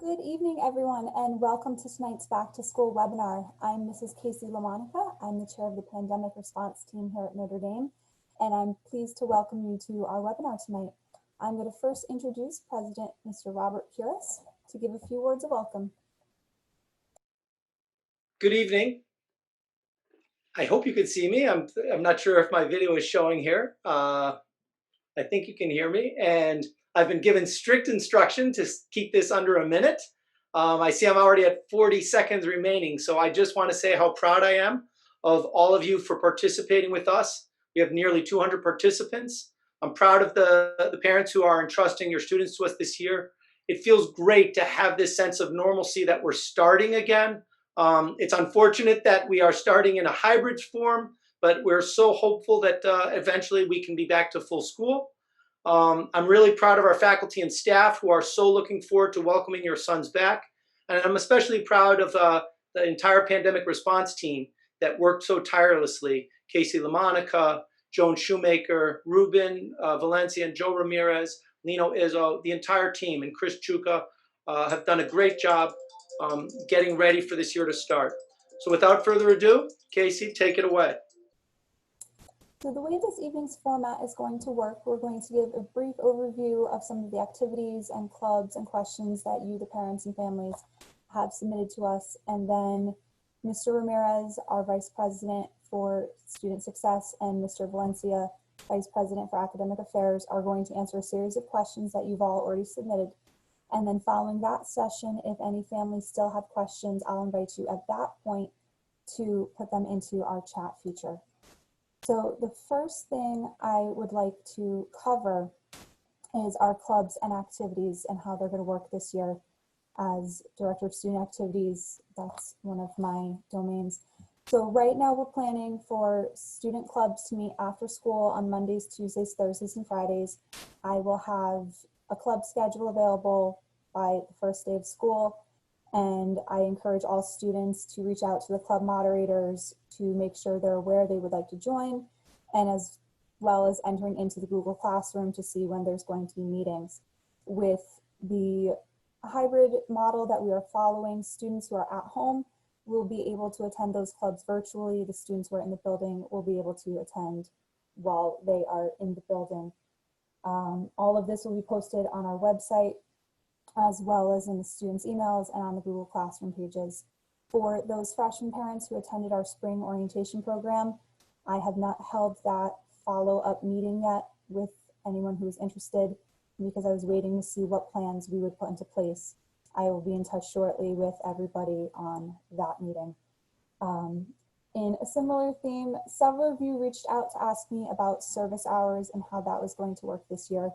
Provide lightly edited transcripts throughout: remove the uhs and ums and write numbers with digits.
Good evening, everyone, and welcome to tonight's Back to School webinar. I'm Mrs. Casey LaMonica. I'm the chair of the Pandemic Response Team here at Notre Dame, and I'm pleased to welcome you to our webinar tonight. I'm going to first introduce President Mr. Robert Puris to give a few words of welcome. Good evening. I hope you can see me. I'm not sure if my video is showing here. I think you can hear me, and I've been given strict instruction to keep this under a minute. I see I'm already at 40 seconds remaining, so I just want to say how proud I am of all of you for participating with us. We have nearly 200 participants. I'm proud of the parents who are entrusting your students to us this year. It feels great to have this sense of normalcy that we're starting again. It's unfortunate that we are starting in a hybrid form, but we're so hopeful that eventually we can be back to full school. I'm really proud of our faculty and staff who are so looking forward to welcoming your sons back. And I'm especially proud of the entire pandemic response team that worked so tirelessly. Casey LaMonica, Joan Shoemaker, Ruben Valencia, and Joe Ramirez, Lino Izzo, the entire team, and Chris Chuka have done a great job getting ready for this year to start. So without further ado, Casey, take it away. So the way this evening's format is going to work, we're going to give a brief overview of some of the activities and clubs and questions that you, the parents and families, have submitted to us. And then Mr. Ramirez, our Vice President for Student Success, and Mr. Valencia, Vice President for Academic Affairs, are going to answer a series of questions that you've all already submitted. And then following that session, if any families still have questions, I'll invite you at that point to put them into our chat feature. So the first thing I would like to cover is our clubs and activities and how they're going to work this year. As Director of Student Activities, that's one of my domains. So right now we're planning for student clubs to meet after school on Mondays, Tuesdays, Thursdays, and Fridays. I will have a club schedule available by the first day of school, and I encourage all students to reach out to the club moderators to make sure they're aware they would like to join, and as well as entering into the Google Classroom to see when there's going to be meetings. With the hybrid model that we are following, students who are at home will be able to attend those clubs virtually. The students who are in the building will be able to attend while they are in the building. All of this will be posted on our website, as well as in the students' emails and on the Google Classroom pages. For those freshman parents who attended our spring orientation program, I have not held that follow-up meeting yet with anyone who is interested because I was waiting to see what plans we would put into place. I will be in touch shortly with everybody on that meeting. In a similar theme, several of you reached out to ask me about service hours and how that was going to work this year.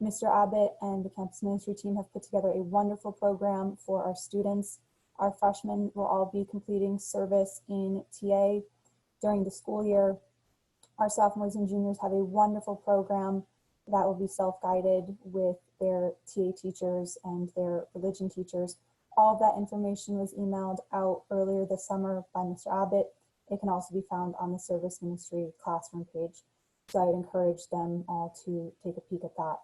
Mr. Abbott and the campus ministry team have put together a wonderful program for our students. Our freshmen will all be completing service in TA during the school year. Our sophomores and juniors have a wonderful program that will be self-guided with their TA teachers and their religion teachers. All of that information was emailed out earlier this summer by Mr. Abbott. It can also be found on the service ministry classroom page. So I would encourage them all to take a peek at that.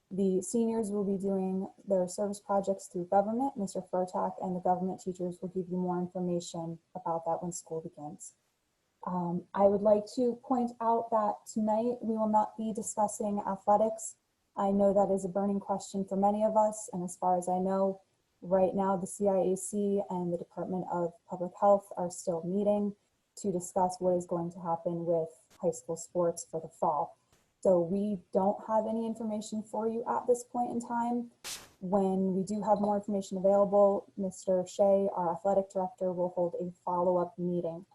The seniors will be doing their service projects through government. Mr. Furtak and the government teachers will give you more information about that when school begins. I would like to point out that tonight we will not be discussing athletics. I know that is a burning question for many of us, and as far as I know, right now the CIAC and the Department of Public Health are still meeting to discuss what is going to happen with high school sports for the fall. So we don't have any information for you at this point in time. When we do have more information available, Mr. Shea, our athletic director, will hold a follow-up meeting.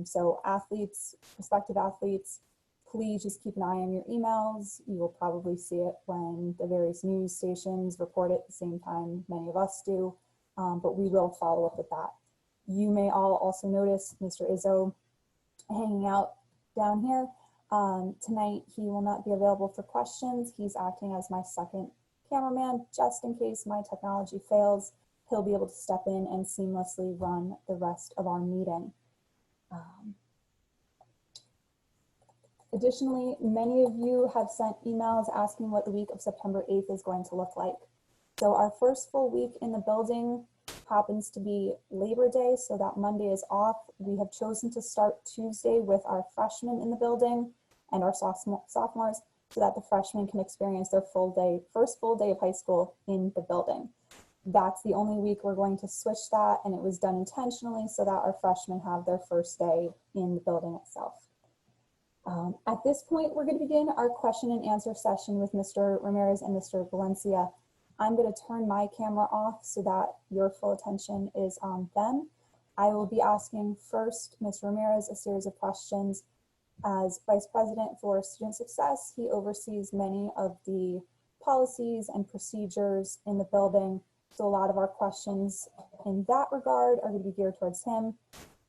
So athletes, prospective athletes, please just keep an eye on your emails. You will probably see it when the various news stations report it at the same time many of us do, but we will follow up with that. You may all also notice Mr. Izzo hanging out down here. Tonight, he will not be available for questions. He's acting as my second cameraman, just in case my technology fails. He'll be able to step in and seamlessly run the rest of our meeting. Additionally, many of you have sent emails asking what the week of September 8th is going to look like. So our first full week in the building happens to be Labor Day, so that Monday is off. We have chosen to start Tuesday with our freshmen in the building and our sophomores, so that the freshmen can experience their first full day of high school in the building. That's the only week we're going to switch that, and it was done intentionally so that our freshmen have their first day in the building itself. At this point, we're going to begin our question and answer session with Mr. Ramirez and Mr. Valencia. I'm going to turn my camera off so that your full attention is on them. I will be asking first Ms. Ramirez a series of questions. As Vice President for Student Success, he oversees many of the policies and procedures in the building. So a lot of our questions in that regard are going to be geared towards him.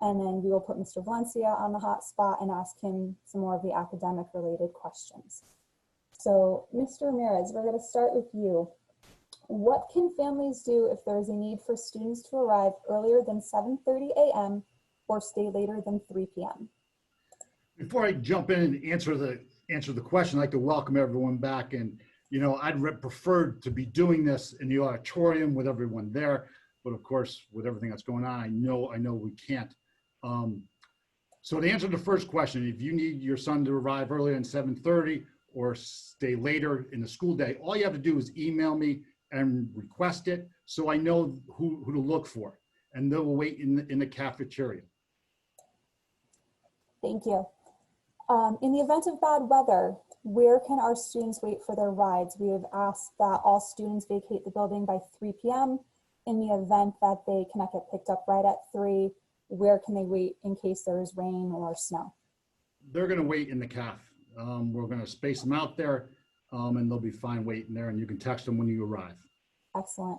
And then we will put Mr. Valencia on the hot spot and ask him some more of the academic related questions. So Mr. Ramirez, we're going to start with you. What can families do if there is a need for students to arrive earlier than 7:30 a.m. or stay later than 3 p.m.? Before I jump in and answer the question, I'd like to welcome everyone back. And I'd preferred to be doing this in the auditorium with everyone there, but of course, with everything that's going on, I know we can't. So to answer the first question, if you need your son to arrive earlier than 7:30 or stay later in the school day, all you have to do is email me and request it, so I know who to look for, and they will wait in the cafeteria. Thank you. In the event of bad weather, where can our students wait for their rides? We have asked that all students vacate the building by 3 p.m. In the event that they cannot get picked up right at 3, where can they wait in case there is rain or snow? They're going to wait in the caf. We're going to space them out there, and they'll be fine waiting there, and you can text them when you arrive. Excellent.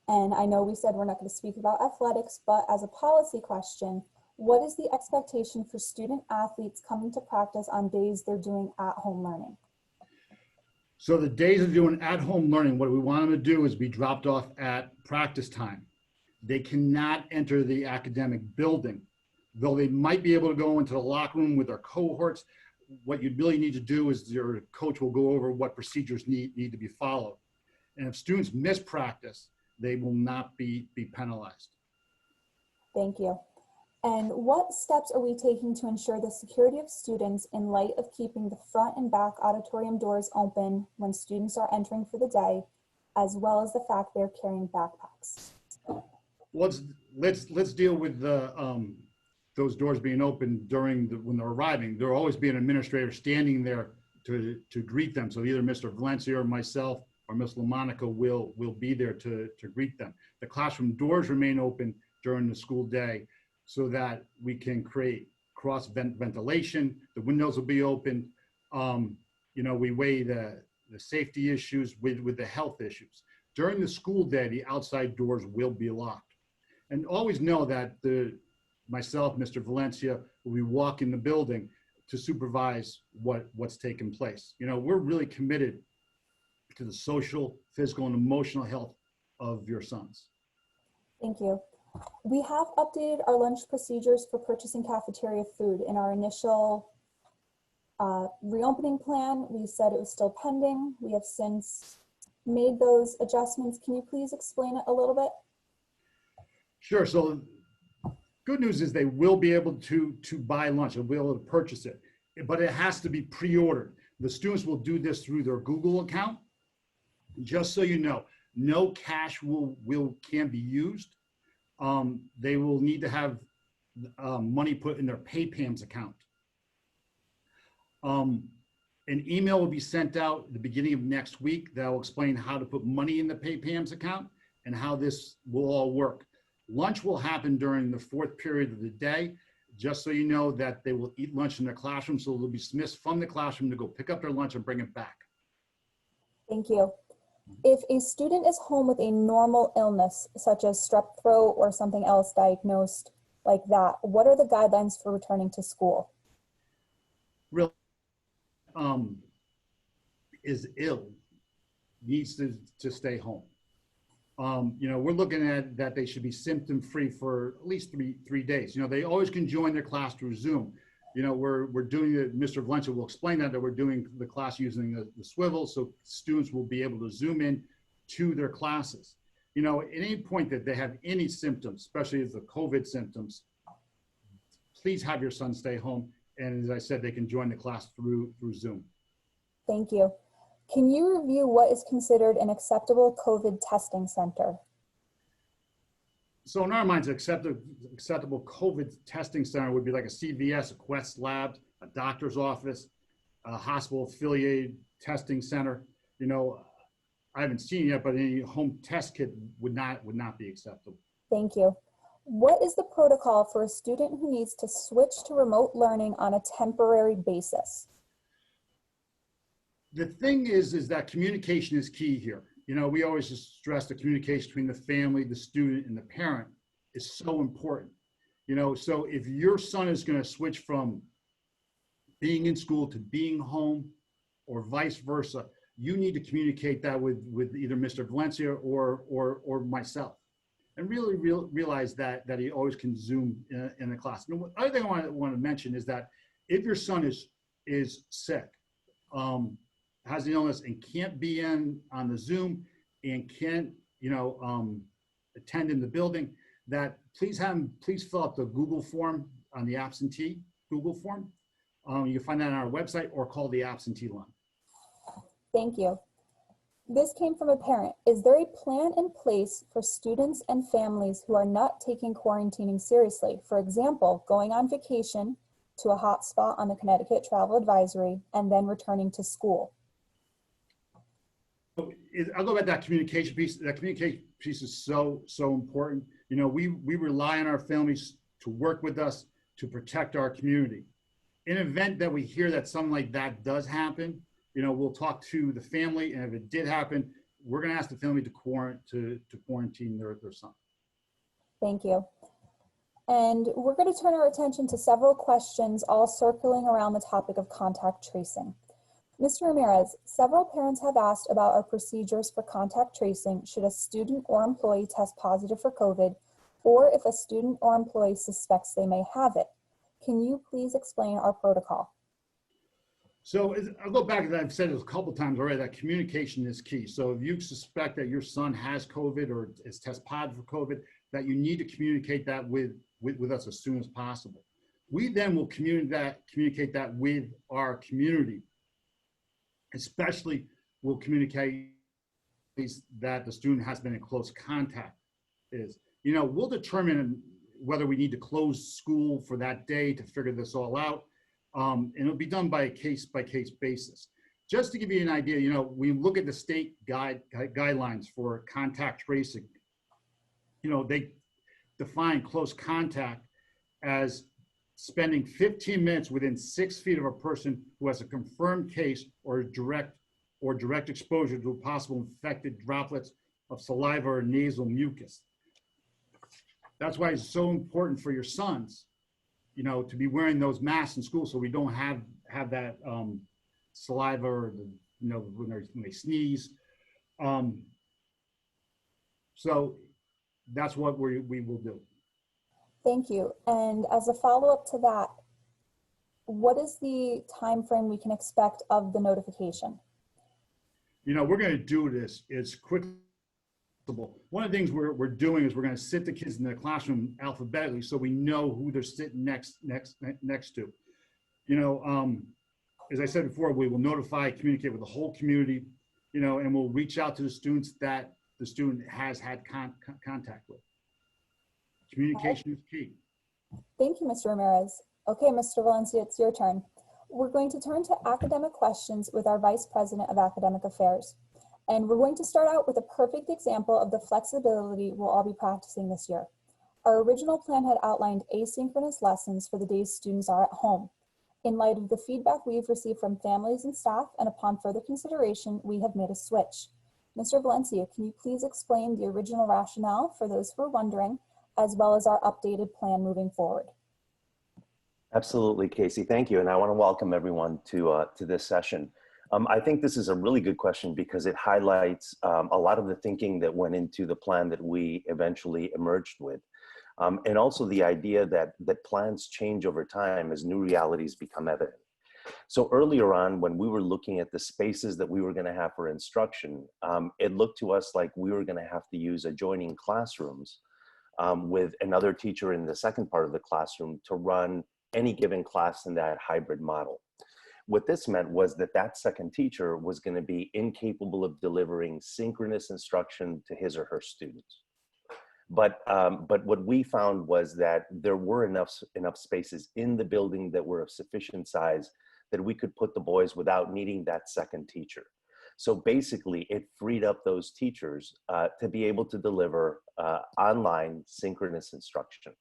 And I know we said we're not going to speak about athletics, but as a policy question, what is the expectation for student athletes coming to practice on days they're doing at-home learning? So the days of doing at-home learning, what we want them to do is be dropped off at practice time. They cannot enter the academic building, though they might be able to go into the locker room with their cohorts. What you really need to do is your coach will go over what procedures need to be followed. And if students miss practice, they will not be penalized. Thank you. And what steps are we taking to ensure the security of students in light of keeping the front and back auditorium doors open when students are entering for the day, as well as the fact they're carrying backpacks? Let's deal with those doors being open when they're arriving. There'll always be an administrator standing there to greet them. So either Mr. Valencia or myself or Ms. LaMonica will be there to greet them. The classroom doors remain open during the school day so that we can create cross ventilation. The windows will be open. We weigh the safety issues with the health issues. During the school day, the outside doors will be locked. And always know that myself, Mr. Valencia, will be walking the building to supervise what's taking place. We're really committed to the social, physical, and emotional health of your sons. Thank you. We have updated our lunch procedures for purchasing cafeteria food. In our initial reopening plan, we said it was still pending. We have since made those adjustments. Can you please explain it a little bit? Sure. So good news is they will be able to buy lunch. They'll be able to purchase it, but it has to be pre-ordered. The students will do this through their Google account. Just so you know, no cash can be used. They will need to have money put in their PayPams account. An email will be sent out at the beginning of next week that will explain how to put money in the PayPams account and how this will all work. Lunch will happen during the 4th period of the day, just so you know that they will eat lunch in their classroom, so they'll be dismissed from the classroom to go pick up their lunch and bring it back. Thank you. If a student is home with a normal illness, such as strep throat or something else diagnosed like that, what are the guidelines for returning to school? Really, is ill, needs to stay home. We're looking at that they should be symptom-free for at least three days. They always can join their class through Zoom. We're doing it, Mr. Valencia will explain that we're doing the class using the swivel, so students will be able to Zoom in to their classes. You know, at any point that they have any symptoms, especially the COVID symptoms, please have your son stay home. And as I said, they can join the class through Zoom. Thank you. Can you review what is considered an acceptable COVID testing center? So in our minds, acceptable COVID testing center would be like a CVS, a Quest Lab, a doctor's office, a hospital affiliated testing center. You know, I haven't seen it yet, but any home test kit would not be acceptable. Thank you. What is the protocol for a student who needs to switch to remote learning on a temporary basis? The thing is that communication is key here. You know, we always just stress the communication between the family, the student, and the parent is so important. You know, so if your son is going to switch from being in school to being home or vice versa, you need to communicate that with either Mr. Valencia or myself. And really realize that he always can Zoom in the class. And the other thing I want to mention is that if your son is sick, has an illness and can't be on the Zoom and can't, you know, attend in the building, that please fill out the Google form on the absentee Google form. You can find that on our website or call the absentee line. Thank you. This came from a parent. Is there a plan in place for students and families who are not taking quarantining seriously? For example, going on vacation to a hotspot on the Connecticut Travel Advisory and then returning to school. I'll go back to that communication piece. That communication piece is so important. You know, we rely on our families to work with us to protect our community. In an event that we hear that something like that does happen, you know, we'll talk to the family, and if it did happen, we're going to ask the family to quarantine their son. Thank you. And we're going to turn our attention to several questions, all circling around the topic of contact tracing. Mr. Ramirez, several parents have asked about our procedures for contact tracing should a student or employee test positive for COVID, or if a student or employee suspects they may have it. Can you please explain our protocol? So I'll go back to that. I've said it a couple times already, that communication is key. So if you suspect that your son has COVID or is test positive for COVID, that you need to communicate that with us as soon as possible. We then will communicate that with our community. Especially we'll communicate that the student has been in close contact. You know, we'll determine whether we need to close school for that day to figure this all out. And it'll be done by a case-by-case basis. Just to give you an idea, you know, we look at the state guidelines for contact tracing. You know, they define close contact as spending 15 minutes within 6 feet of a person who has a confirmed case or direct exposure to possible infected droplets of saliva or nasal mucus. That's why it's so important for your sons, you know, to be wearing those masks in school so we don't have that saliva or you know, when they sneeze. So that's what we will do. Thank you. And as a follow-up to that, what is the time frame we can expect of the notification? You know, we're going to do this as quickly as possible. One of the things we're doing is we're going to sit the kids in the classroom alphabetically so we know who they're sitting next to. You know, as I said before, we will communicate with the whole community, you know, and we'll reach out to the students that the student has had contact with. Communication is key. Thank you, Mr. Ramirez. Okay, Mr. Valencia, it's your turn. We're going to turn to academic questions with our Vice President of Academic Affairs. And we're going to start out with a perfect example of the flexibility we'll all be practicing this year. Our original plan had outlined asynchronous lessons for the days students are at home. In light of the feedback we've received from families and staff, and upon further consideration, we have made a switch. Mr. Valencia, can you please explain the original rationale for those who are wondering, as well as our updated plan moving forward? Absolutely, Casey. Thank you. And I want to welcome everyone to this session. I think this is a really good question because it highlights a lot of the thinking that went into the plan that we eventually emerged with. And also the idea that plans change over time as new realities become evident. So earlier on, when we were looking at the spaces that we were going to have for instruction, it looked to us like we were going to have to use adjoining classrooms with another teacher in the second part of the classroom to run any given class in that hybrid model. What this meant was that that second teacher was going to be incapable of delivering synchronous instruction to his or her students. But what we found was that there were enough spaces in the building that were of sufficient size that we could put the boys without needing that second teacher. So basically, it freed up those teachers to be able to deliver online synchronous instruction.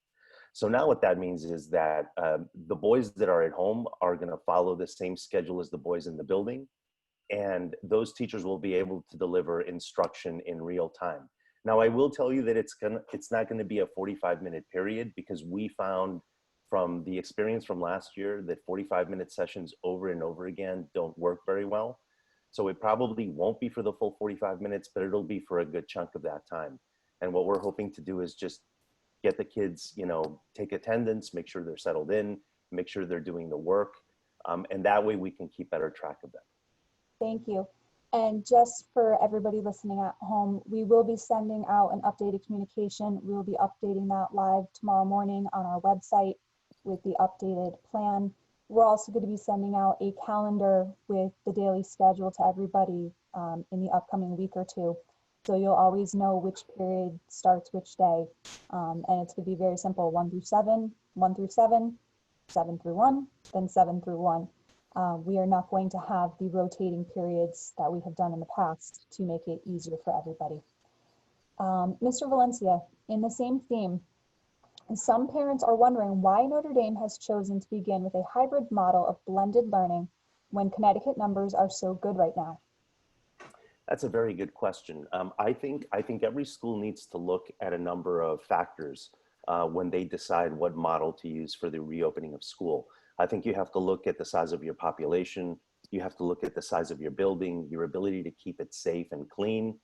So now what that means is that the boys that are at home are going to follow the same schedule as the boys in the building, and those teachers will be able to deliver instruction in real time. Now, I will tell you that it's not going to be a 45-minute period, because we found from the experience from last year that 45-minute sessions over and over again don't work very well. So it probably won't be for the full 45 minutes, but it'll be for a good chunk of that time. And what we're hoping to do is just get the kids, you know, take attendance, make sure they're settled in, make sure they're doing the work. And that way we can keep better track of them. Thank you. And just for everybody listening at home, we will be sending out an updated communication. We will be updating that live tomorrow morning on our website with the updated plan. We're also going to be sending out a calendar with the daily schedule to everybody in the upcoming week or two. So you'll always know which period starts which day. And it's going to be very simple: 1 through 7, 1 through 7, 7 through 1, then 7 through 1. We are not going to have the rotating periods that we have done in the past to make it easier for everybody. Mr. Valencia, in the same theme, some parents are wondering why Notre Dame has chosen to begin with a hybrid model of blended learning when Connecticut numbers are so good right now. That's a very good question. I think every school needs to look at a number of factors when they decide what model to use for the reopening of school. I think you have to look at the size of your population. You have to look at the size of your building, your ability to keep it safe and clean,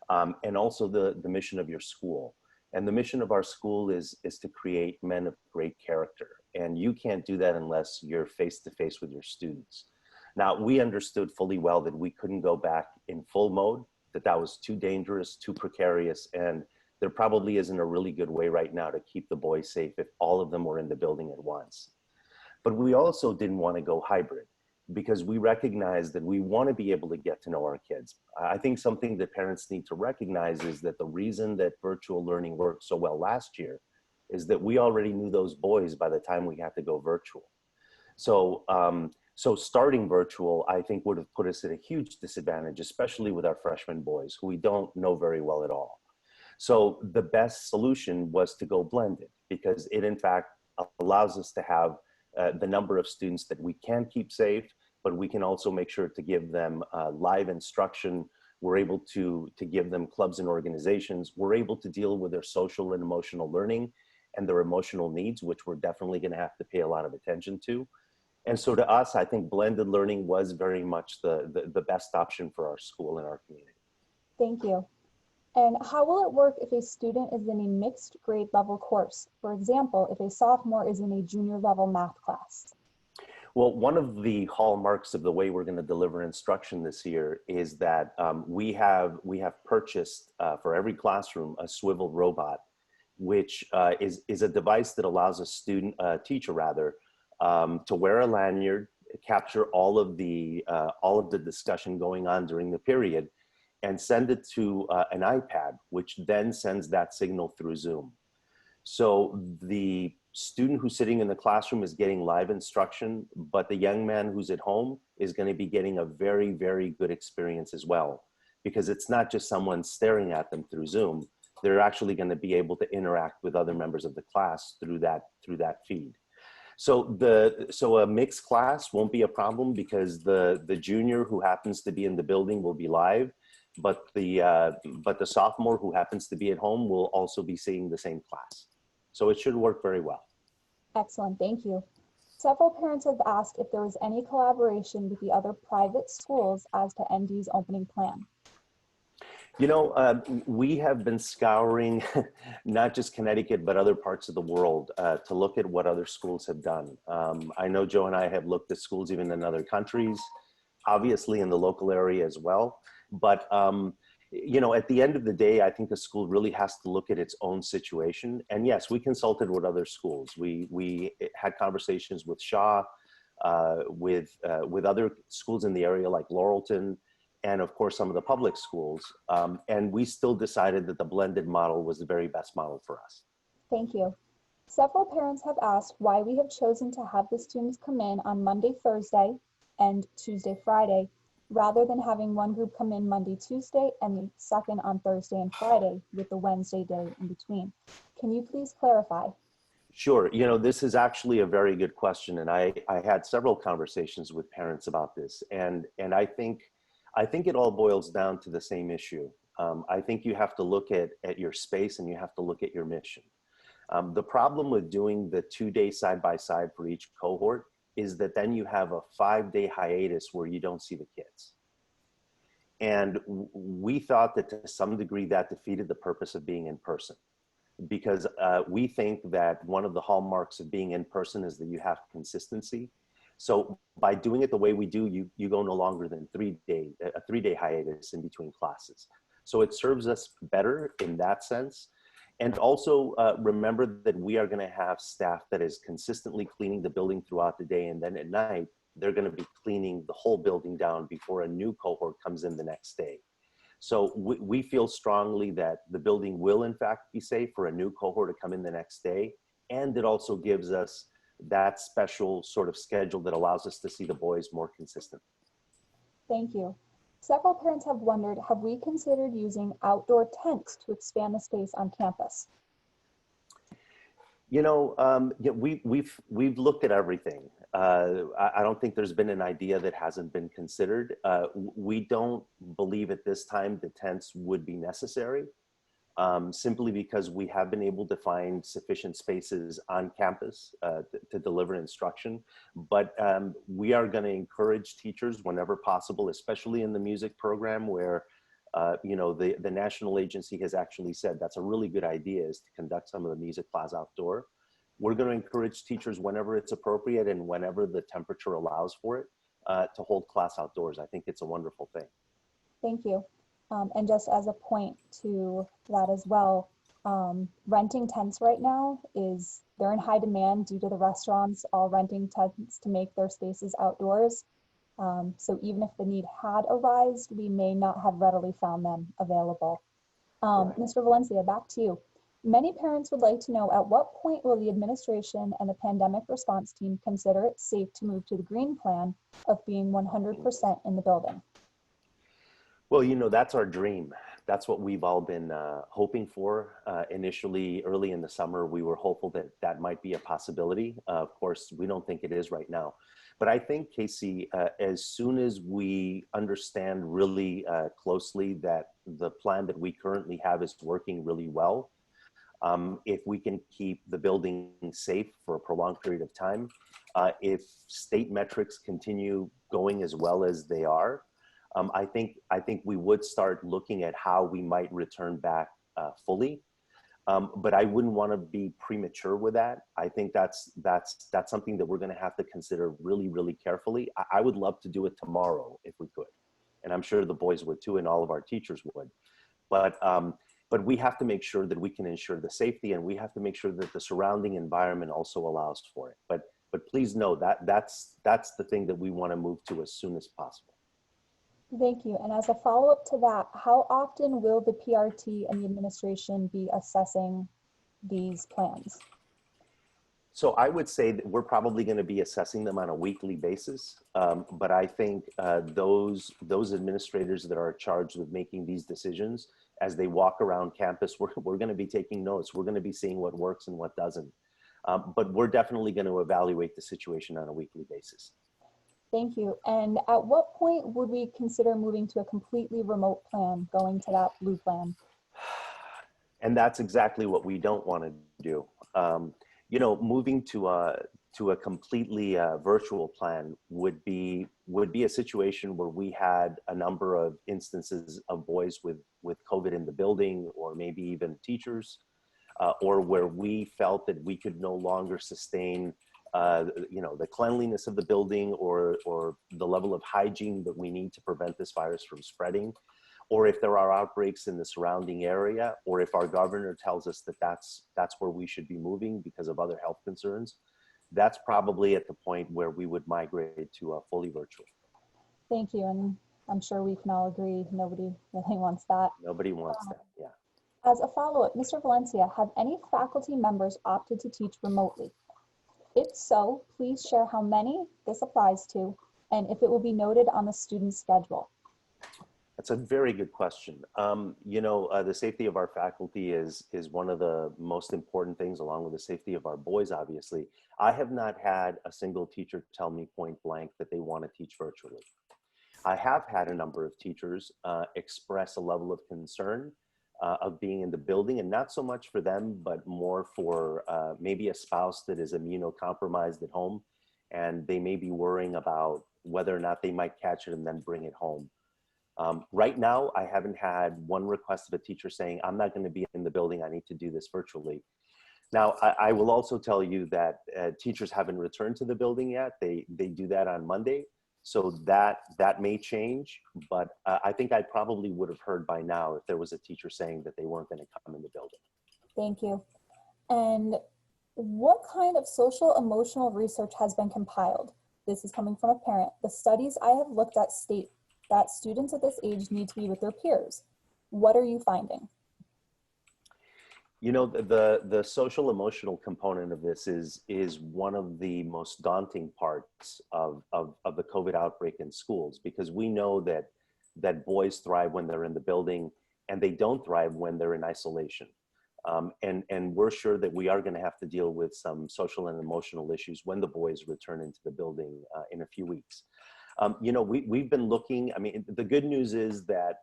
and also the mission of your school. And the mission of our school is to create men of great character. And you can't do that unless you're face-to-face with your students. Now, we understood fully well that we couldn't go back in full mode, that was too dangerous, too precarious, and there probably isn't a really good way right now to keep the boys safe if all of them were in the building at once. But we also didn't want to go hybrid, because we recognize that we want to be able to get to know our kids. I think something that parents need to recognize is that the reason that virtual learning worked so well last year is that we already knew those boys by the time we had to go virtual. So starting virtual, I think, would have put us at a huge disadvantage, especially with our freshman boys, who we don't know very well at all. So the best solution was to go blended, because it in fact allows us to have the number of students that we can keep safe, but we can also make sure to give them live instruction. We're able to give them clubs and organizations. We're able to deal with their social and emotional learning and their emotional needs, which we're definitely going to have to pay a lot of attention to. And so to us, I think blended learning was very much the best option for our school and our community. Thank you. And how will it work if a student is in a mixed grade level course? For example, if a sophomore is in a junior level math class? Well, one of the hallmarks of the way we're going to deliver instruction this year is that we have purchased for every classroom a swivel robot, which is a device that allows a teacher to wear a lanyard, capture all of the discussion going on during the period, and send it to an iPad, which then sends that signal through Zoom. So the student who's sitting in the classroom is getting live instruction, but the young man who's at home is going to be getting a very, very good experience as well, because it's not just someone staring at them through Zoom. They're actually going to be able to interact with other members of the class through that feed. So a mixed class won't be a problem, because the junior who happens to be in the building will be live, but the sophomore who happens to be at home will also be seeing the same class. So it should work very well. Excellent, thank you. Several parents have asked if there was any collaboration with the other private schools as to ND's opening plan. You know, we have been scouring not just Connecticut, but other parts of the world to look at what other schools have done. I know Joe and I have looked at schools even in other countries, obviously in the local area as well. But, you know, at the end of the day, I think the school really has to look at its own situation. And yes, we consulted with other schools. We had conversations with Shaw, with other schools in the area like Laurelton, and of course some of the public schools. And we still decided that the blended model was the very best model for us. Thank you. Several parents have asked why we have chosen to have the students come in on Monday, Thursday, and Tuesday, Friday, rather than having one group come in Monday, Tuesday, and the second on Thursday and Friday with the Wednesday day in between. Can you please clarify? Sure. You know, this is actually a very good question. And I had several conversations with parents about this. And I think it all boils down to the same issue. I think you have to look at your space and you have to look at your mission. The problem with doing the 2-day side-by-side for each cohort is that then you have a 5-day hiatus where you don't see the kids. And we thought that to some degree that defeated the purpose of being in person, because we think that one of the hallmarks of being in person is that you have consistency. So by doing it the way we do, you go no longer than a 3-day hiatus in between classes. So it serves us better in that sense. And also remember that we are going to have staff that is consistently cleaning the building throughout the day. And then at night, they're going to be cleaning the whole building down before a new cohort comes in the next day. So we feel strongly that the building will in fact be safe for a new cohort to come in the next day. And it also gives us that special sort of schedule that allows us to see the boys more consistent. Thank you. Several parents have wondered, have we considered using outdoor tents to expand the space on campus? You know, yeah, we've looked at everything. I don't think there's been an idea that hasn't been considered. We don't believe at this time the tents would be necessary, simply because we have been able to find sufficient spaces on campus to deliver instruction. But we are going to encourage teachers whenever possible, especially in the music program where you know, the national agency has actually said that's a really good idea, is to conduct some of the music class outdoor. We're going to encourage teachers whenever it's appropriate and whenever the temperature allows for it to hold class outdoors. I think it's a wonderful thing. Thank you. And just as a point to that as well, renting tents right now they're in high demand due to the restaurants all renting tents to make their spaces outdoors. So even if the need had arisen, we may not have readily found them available. Right. Mr. Valencia, back to you. Many parents would like to know, at what point will the administration and the pandemic response team consider it safe to move to the green plan of being 100% in the building? Well, you know, that's our dream. That's what we've all been hoping for. Initially, early in the summer, we were hopeful that that might be a possibility. Of course, we don't think it is right now. But I think, Casey, as soon as we understand really closely that the plan that we currently have is working really well, if we can keep the building safe for a prolonged period of time, if state metrics continue going as well as they are, I think we would start looking at how we might return back fully. But I wouldn't want to be premature with that. I think that's something that we're going to have to consider really, really carefully. I would love to do it tomorrow if we could, and I'm sure the boys would too, and all of our teachers would. But we have to make sure that we can ensure the safety, and we have to make sure that the surrounding environment also allows for it. But please know that that's the thing that we want to move to as soon as possible. Thank you. And as a follow-up to that, how often will the PRT and the administration be assessing these plans? So I would say that we're probably going to be assessing them on a weekly basis. But I think those administrators that are charged with making these decisions, as they walk around campus, we're going to be taking notes. We're going to be seeing what works and what doesn't. But we're definitely going to evaluate the situation on a weekly basis. Thank you. And at what point would we consider moving to a completely remote plan, going to that blue plan? And that's exactly what we don't want to do. You know, moving to to a completely virtual plan would be a situation where we had a number of instances of boys with COVID in the building, or maybe even teachers, or where we felt that we could no longer sustain the cleanliness of the building, or the level of hygiene that we need to prevent this virus from spreading, or if there are outbreaks in the surrounding area, or if our governor tells us that that's where we should be moving because of other health concerns. That's probably at the point where we would migrate to a fully virtual. Thank you, and I'm sure we can all agree nobody really wants that. Nobody wants that, yeah. As a follow-up, Mr. Valencia, have any faculty members opted to teach remotely? If so, please share how many this applies to, and if it will be noted on the student's schedule. That's a very good question. The safety of our faculty is one of the most important things, along with the safety of our boys, obviously. I have not had a single teacher tell me point blank that they want to teach virtually. I have had a number of teachers express a level of concern of being in the building, and not so much for them, but more for maybe a spouse that is immunocompromised at home, and they may be worrying about whether or not they might catch it and then bring it home. Right now, I haven't had one request of a teacher saying, I'm not going to be in the building, I need to do this virtually. Now, I will also tell you that teachers haven't returned to the building yet. They do that on Monday. So that may change, but I think I probably would have heard by now if there was a teacher saying that they weren't going to come in the building. Thank you. And what kind of social emotional research has been compiled? This is coming from a parent. The studies I have looked at state that students at this age need to be with their peers. What are you finding? The social emotional component of this is one of the most daunting parts of the COVID outbreak in schools, because we know that boys thrive when they're in the building and they don't thrive when they're in isolation. And we're sure that we are going to have to deal with some social and emotional issues when the boys return into the building in a few weeks. We've been looking, the good news is that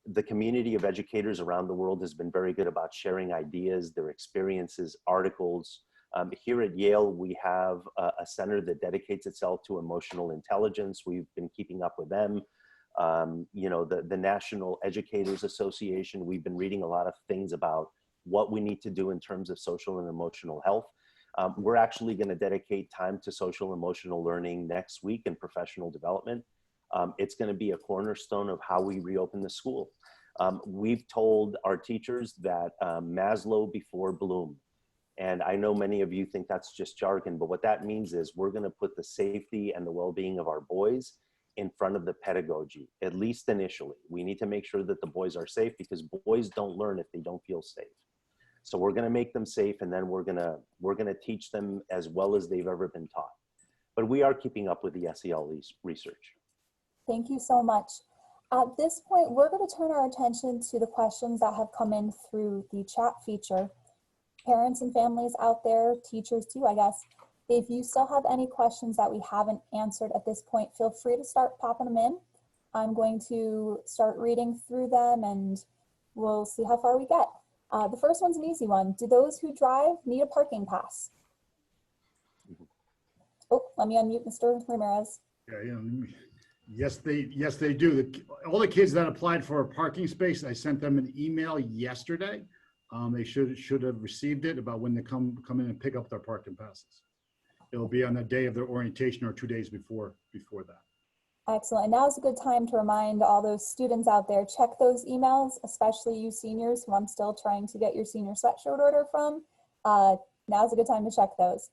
the community of educators around the world has been very good about sharing ideas, their experiences, articles. Here at Yale, we have a center that dedicates itself to emotional intelligence. We've been keeping up with them. The National Educators Association, we've been reading a lot of things about what we need to do in terms of social and emotional health. We're actually going to dedicate time to social emotional learning next week in professional development. It's going to be a cornerstone of how we reopen the school. We've told our teachers that Maslow before Bloom. And I know many of you think that's just jargon, but what that means is we're going to put the safety and the well-being of our boys in front of the pedagogy, at least initially. We need to make sure that the boys are safe, because boys don't learn if they don't feel safe. So we're going to make them safe, and then we're going to teach them as well as they've ever been taught. But we are keeping up with the SEL research. Thank you so much. At this point, we're going to turn our attention to the questions that have come in through the chat feature. Parents and families out there, teachers too, I guess, if you still have any questions that we haven't answered at this point, feel free to start popping them in. I'm going to start reading through them and we'll see how far we get. The first one's an easy one. Do those who drive need a parking pass? Oh, let me unmute Mr. Ramirez. Yeah, yes, they do. All the kids that applied for a parking space, I sent them an email yesterday. They should have received it about when they come in and pick up their parking passes. It'll be on the day of their orientation or 2 days before that. Excellent. And now is a good time to remind all those students out there, check those emails, especially you seniors who I'm still trying to get your senior sweatshirt order from. Now's a good time to check those.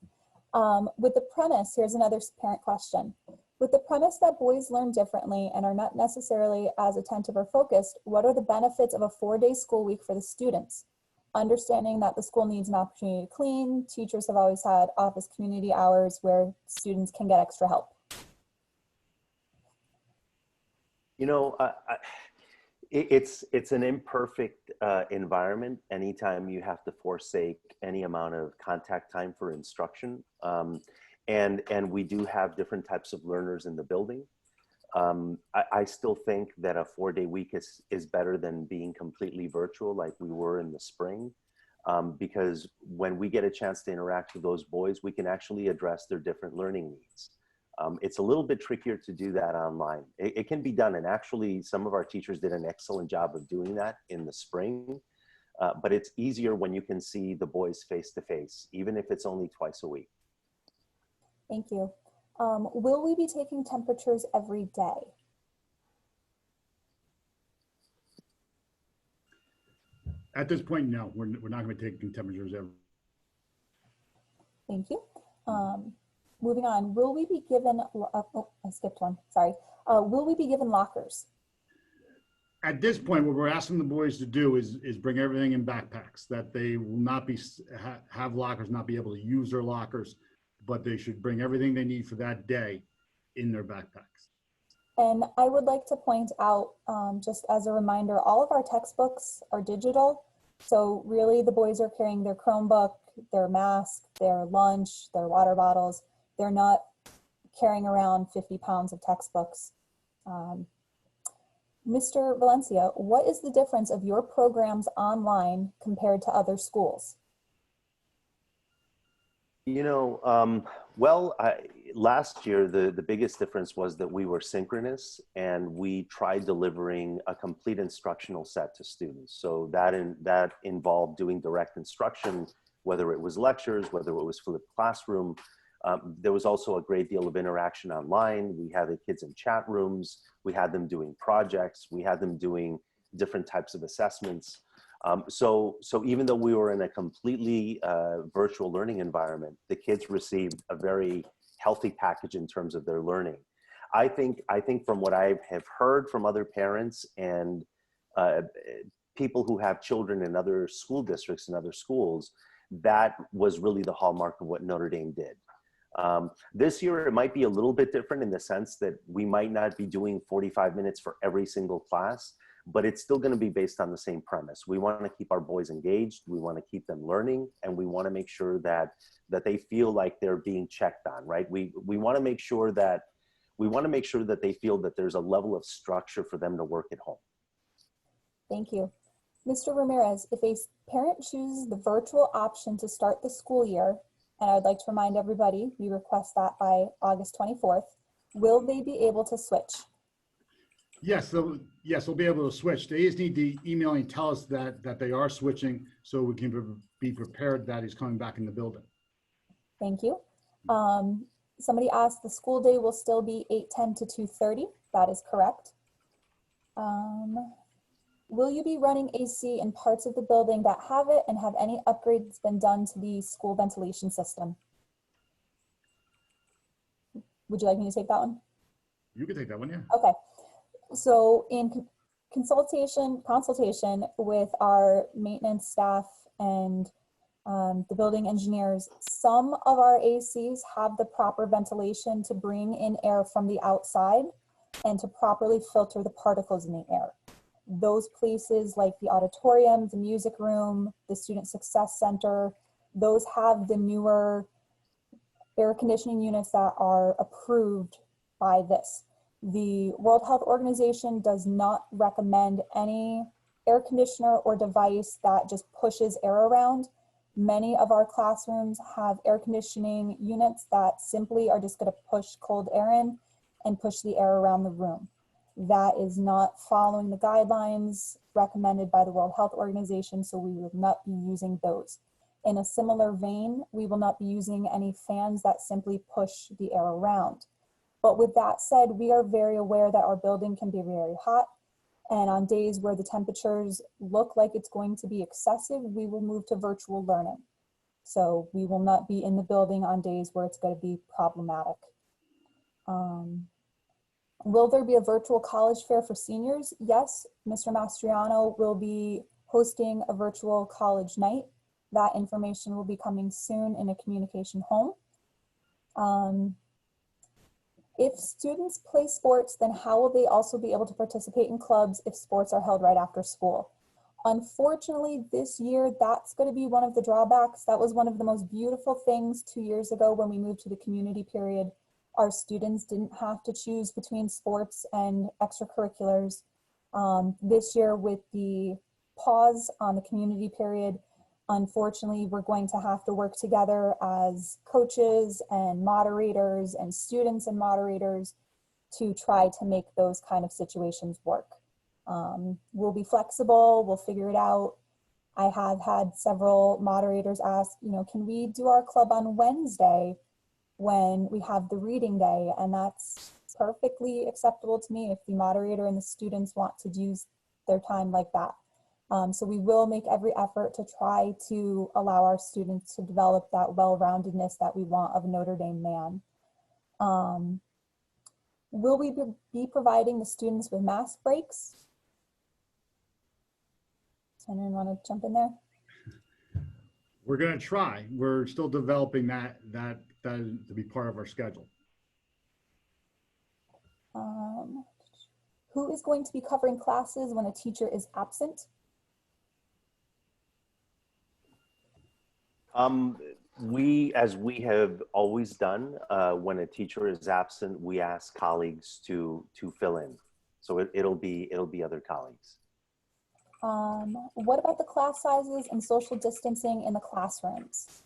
With the premise, here's another parent question. With the premise that boys learn differently and are not necessarily as attentive or focused, what are the benefits of a 4-day school week for the students? Understanding that the school needs an opportunity to clean, teachers have always had office community hours where students can get extra help. It's an imperfect environment anytime you have to forsake any amount of contact time for instruction. And we do have different types of learners in the building. I still think that a 4-day week is better than being completely virtual like we were in the spring. because when we get a chance to interact with those boys, we can actually address their different learning needs. It's a little bit trickier to do that online. It can be done, and actually some of our teachers did an excellent job of doing that in the spring, but it's easier when you can see the boys face to face, even if it's only twice a week. Thank you. Will we be taking temperatures every day? At this point, no, we're not going to be taking temperatures ever. Thank you. Moving on, will we be given, oh, I skipped one, sorry. Will we be given lockers? At this point, what we're asking the boys to do is bring everything in backpacks, that they will not be, have lockers, not be able to use their lockers, but they should bring everything they need for that day in their backpacks. And I would like to point out, just as a reminder, all of our textbooks are digital. So really the boys are carrying their Chromebook, their mask, their lunch, their water bottles. They're not carrying around 50 pounds of textbooks. Mr. Valencia, what is the difference of your programs online compared to other schools? You know, last year, the biggest difference was that we were synchronous and we tried delivering a complete instructional set to students. So that involved doing direct instruction, whether it was lectures, whether it was flipped classroom. There was also a great deal of interaction online. We had the kids in chat rooms. We had them doing projects. We had them doing different types of assessments. So even though we were in a completely virtual learning environment, the kids received a very healthy package in terms of their learning. I think from what I have heard from other parents and people who have children in other school districts and other schools, that was really the hallmark of what Notre Dame did. This year, it might be a little bit different in the sense that we might not be doing 45 minutes for every single class, but it's still going to be based on the same premise. We want to keep our boys engaged. We want to keep them learning, and we want to make sure that they feel like they're being checked on, right? We want to make sure that they feel that there's a level of structure for them to work at home. Thank you. Mr. Ramirez, if a parent chooses the virtual option to start the school year, and I'd like to remind everybody, we request that by August 24th, will they be able to switch? Yes, they'll be able to switch. They just need to email and tell us that they are switching so we can be prepared that he's coming back in the building. Thank you. Somebody asked, the school day will still be 8:10 to 2:30. That is correct. Will you be running AC in parts of the building that have it, and have any upgrades been done to the school ventilation system? Would you like me to take that one? You can take that one, yeah. Okay. So in consultation with our maintenance staff and the building engineers, some of our ACs have the proper ventilation to bring in air from the outside and to properly filter the particles in the air. Those places like the auditorium, the music room, the Student Success Center, those have the newer air conditioning units that are approved by this. The World Health Organization does not recommend any air conditioner or device that just pushes air around. Many of our classrooms have air conditioning units that simply are just going to push cold air in and push the air around the room. That is not following the guidelines recommended by the World Health Organization, so we will not be using those. In a similar vein, we will not be using any fans that simply push the air around. But with that said, we are very aware that our building can be very hot, and on days where the temperatures look like it's going to be excessive, we will move to virtual learning. So we will not be in the building on days where it's going to be problematic. Will there be a virtual college fair for seniors? Yes, Mr. Mastriano will be hosting a virtual college night. That information will be coming soon in a communication home. If students play sports, then how will they also be able to participate in clubs if sports are held right after school? Unfortunately, this year, that's going to be one of the drawbacks. That was one of the most beautiful things 2 years ago when we moved to the community period. Our students didn't have to choose between sports and extracurriculars. This year, with the pause on the community period, Unfortunately, we're going to have to work together as coaches and moderators and students and moderators to try to make those kind of situations work. We'll be flexible, we'll figure it out. I have had several moderators ask, you know, can we do our club on Wednesday when we have the reading day? And that's perfectly acceptable to me if the moderator and the students want to use their time like that. So we will make every effort to try to allow our students to develop that well-roundedness that we want of a Notre Dame man. Will we be providing the students with mask breaks? Does anyone want to jump in there? We're going to try. We're still developing that to be part of our schedule. Who is going to be covering classes when a teacher is absent? As we have always done, when a teacher is absent, we ask colleagues to fill in. So it'll be other colleagues. What about the class sizes and social distancing in the classrooms?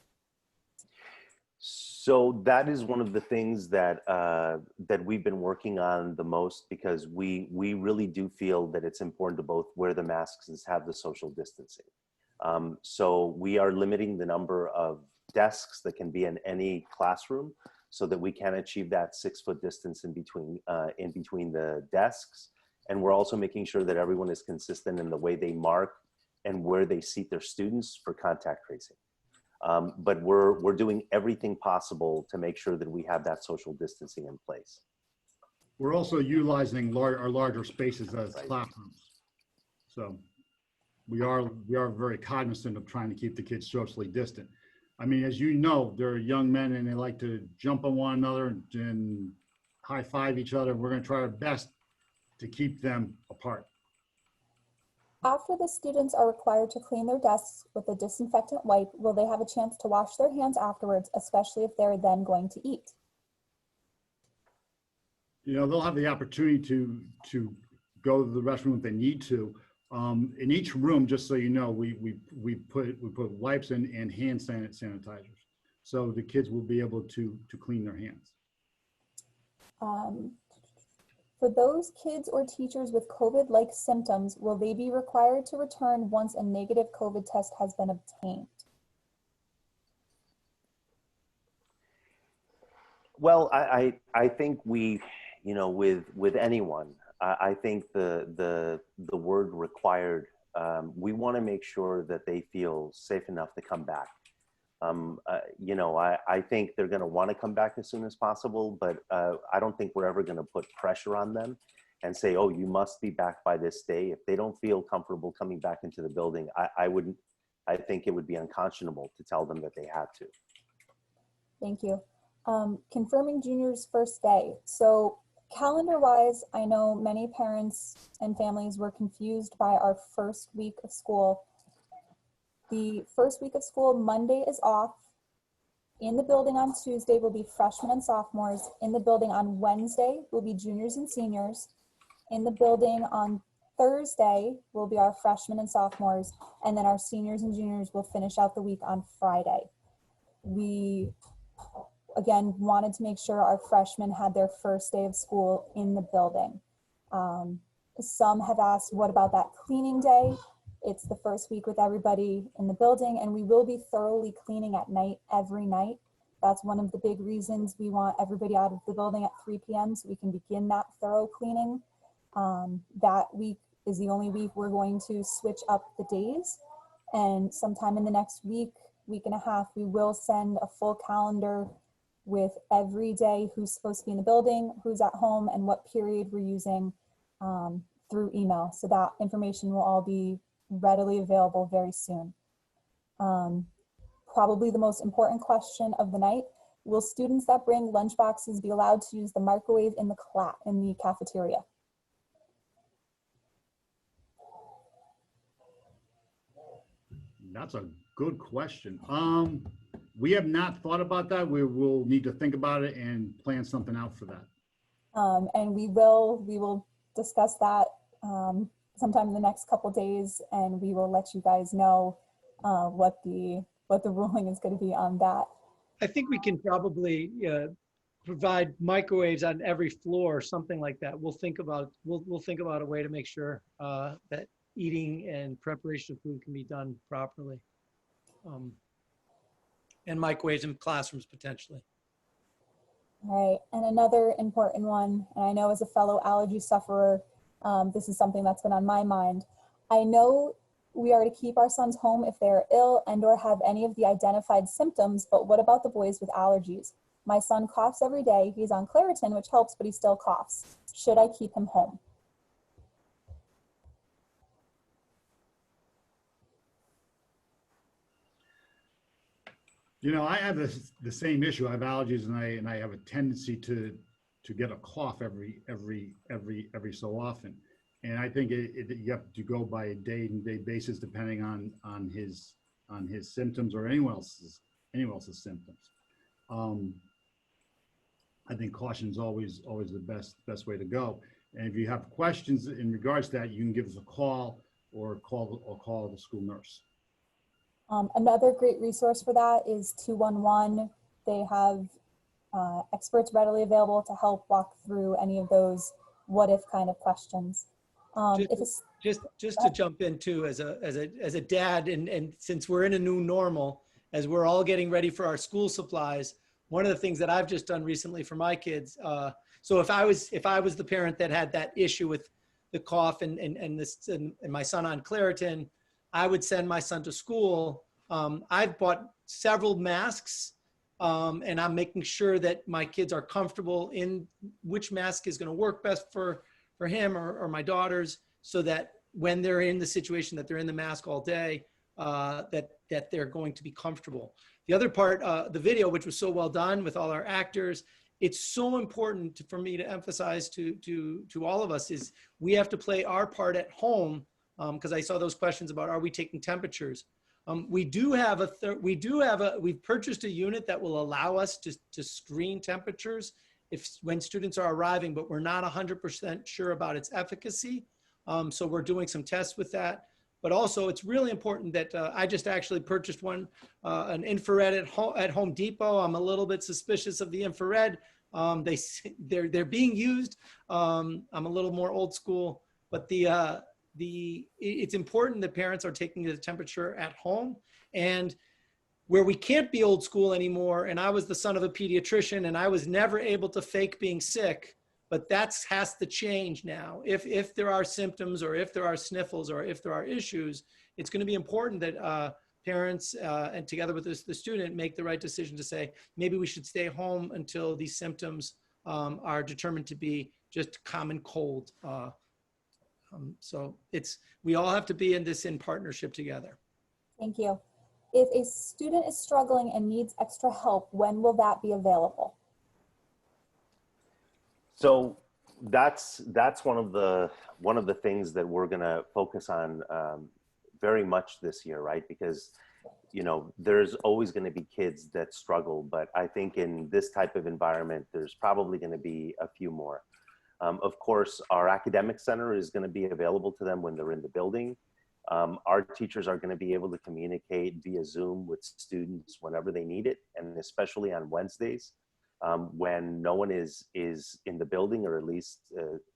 So that is one of the things that that we've been working on the most, because we really do feel that it's important to both wear the masks and have the social distancing. So we are limiting the number of desks that can be in any classroom so that we can achieve that 6-foot distance in between the desks. And we're also making sure that everyone is consistent in the way they mark and where they seat their students for contact tracing. But we're doing everything possible to make sure that we have that social distancing in place. We're also utilizing our larger spaces as classrooms. So we are very cognizant of trying to keep the kids socially distant. I mean, as you know, they're young men and they like to jump on one another and high five each other. We're going to try our best to keep them apart. After the students are required to clean their desks with a disinfectant wipe, will they have a chance to wash their hands afterwards, especially if they're then going to eat? You know, they'll have the opportunity to go to the restroom if they need to. In each room, just so you know, we put wipes and hand sanitizers, so the kids will be able to clean their hands. For those kids or teachers with COVID-like symptoms, will they be required to return once a negative COVID test has been obtained? Well, I think we, you know, with anyone, I think the word required, we want to make sure that they feel safe enough to come back. You know, I think they're going to want to come back as soon as possible, but I don't think we're ever going to put pressure on them and say, oh, you must be back by this day. If they don't feel comfortable coming back into the building, I think it would be unconscionable to tell them that they had to. Thank you. Confirming juniors' first day. So calendar-wise, I know many parents and families were confused by our first week of school. The first week of school, Monday is off. In the building on Tuesday will be freshmen and sophomores. In the building on Wednesday will be juniors and seniors. In the building on Thursday will be our freshmen and sophomores. And then our seniors and juniors will finish out the week on Friday. We, again, wanted to make sure our freshmen had their first day of school in the building. Some have asked, what about that cleaning day? It's the first week with everybody in the building, and we will be thoroughly cleaning at night, every night. That's one of the big reasons we want everybody out of the building at 3 p.m. so we can begin that thorough cleaning. That week is the only week we're going to switch up the days. And sometime in the next week, week and a half, we will send a full calendar with every day who's supposed to be in the building, who's at home, and what period we're using through email. So that information will all be readily available very soon. Probably the most important question of the night: will students that bring lunch boxes be allowed to use the microwave in the Clat in the cafeteria? That's a good question. We have not thought about that. We will need to think about it and plan something out for that. And we will discuss that sometime in the next couple days, and we will let you guys know what the ruling is going to be on that. I think we can probably provide microwaves on every floor, something like that. We'll think about a way to make sure that eating and preparation of food can be done properly, and microwaves in classrooms potentially. All right, and another important one, and I know as a fellow allergy sufferer, this is something that's been on my mind. I know we are to keep our sons home if they're ill and or have any of the identified symptoms, but what about the boys with allergies? My son coughs every day. He's on Claritin, which helps, but he still coughs. Should I keep him home? You know, I have the same issue. I have allergies, and I have a tendency to get a cough every so often. And I think you have to go by a day-to-day basis, depending on his symptoms or anyone else's symptoms. I think caution is always the best way to go. And if you have questions in regards to that, you can give us a call or call the school nurse. Another great resource for that is 211. They have experts readily available to help walk through any of those what if kind of questions. Just to jump in too, as a dad, and since we're in a new normal, as we're all getting ready for our school supplies, one of the things that I've just done recently for my kids, so if I was the parent that had that issue with the cough and my son on Claritin, I would send my son to school. I've bought several masks, and I'm making sure that my kids are comfortable in which mask is going to work best for him or my daughters, so that when they're in the situation that they're in the mask all day, that they're going to be comfortable. The other part, the video, which was so well done with all our actors, it's so important for me to emphasize to all of us is we have to play our part at home, because I saw those questions about, are we taking temperatures? We've purchased a unit that will allow us to screen temperatures when students are arriving, but we're not 100% sure about its efficacy. So we're doing some tests with that. But also, it's really important that I just actually purchased an infrared at Home Depot. I'm a little bit suspicious of the infrared. They're being used. I'm a little more old school, but it's important that parents are taking the temperature at home. And where we can't be old school anymore, and I was the son of a pediatrician, and I was never able to fake being sick, but that has to change now. If there are symptoms, or if there are sniffles, or if there are issues, it's going to be important that parents and together with the student make the right decision to say, maybe we should stay home until these symptoms are determined to be just common cold. So we all have to be in partnership together. Thank you. If a student is struggling and needs extra help, when will that be available? So that's one of the things that we're going to focus on very much this year, right? Because, you know, there's always going to be kids that struggle, but I think in this type of environment, there's probably going to be a few more. Of course, our academic center is going to be available to them when they're in the building. Our teachers are going to be able to communicate via Zoom with students whenever they need it, and especially on Wednesdays when no one is in the building, or at least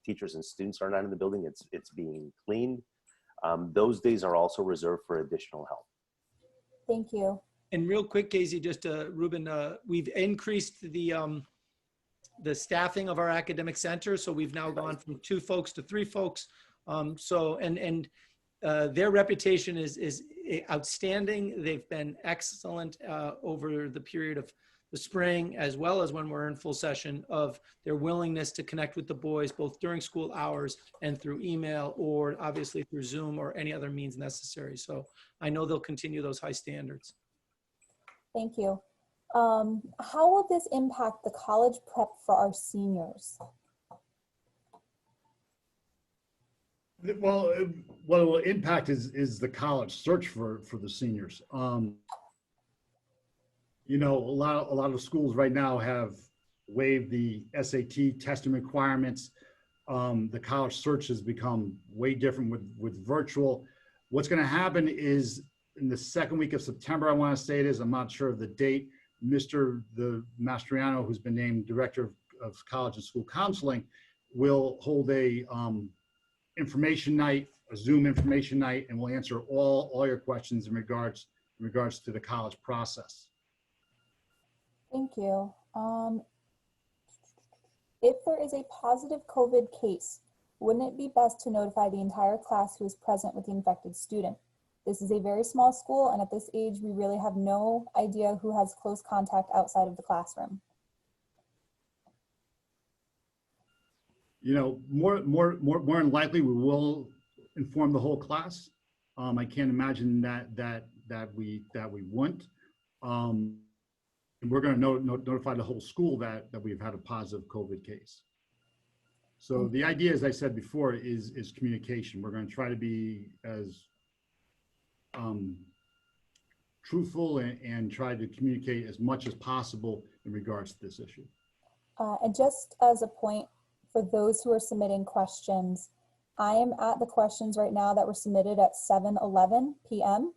teachers and students are not in the building. It's being cleaned. Those days are also reserved for additional help. Thank you. And real quick, Casey, just Ruben, we've increased the staffing of our academic center. So we've now gone from 2 folks to 3 folks. Their reputation is outstanding. They've been excellent over the period of the spring, as well as when we're in full session, of their willingness to connect with the boys, both during school hours and through email, or obviously through Zoom or any other means necessary. So I know they'll continue those high standards. Thank you. How will this impact the college prep for our seniors? Well, what it will impact is the college search for the seniors. You know, a lot of schools right now have waived the SAT testing requirements. The college search has become way different with virtual. What's going to happen is in the second week of September, I want to say it is, I'm not sure of the date, the Mastriano, who's been named Director of College and School Counseling, will hold a information night, a Zoom information night, and we'll answer all your questions in regards to the college process. Thank you. If there is a positive COVID case, wouldn't it be best to notify the entire class who is present with the infected student? This is a very small school, and at this age, we really have no idea who has close contact outside of the classroom. You know, more than likely, we will inform the whole class. I can't imagine that we wouldn't. And we're going to notify the whole school that we've had a positive COVID case. So the idea, as I said before, is communication. We're going to try to be as truthful and try to communicate as much as possible in regards to this issue. And just as a point for those who are submitting questions, I am at the questions right now that were submitted at 7:11 p.m.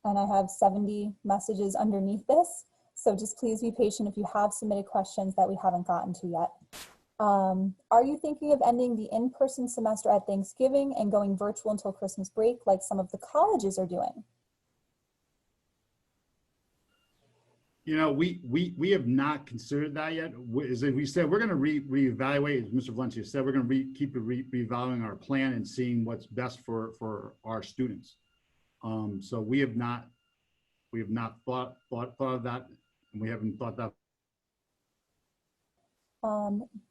and I have 70 messages underneath this. So just please be patient if you have submitted questions that we haven't gotten to yet. Are you thinking of ending the in-person semester at Thanksgiving and going virtual until Christmas break like some of the colleges are doing? You know, we have not considered that yet. As we said, we're going to reevaluate, as Mr. Valencia said, we're going to keep reevaluating our plan and seeing what's best for our students. So we have not thought of that, and we haven't thought that.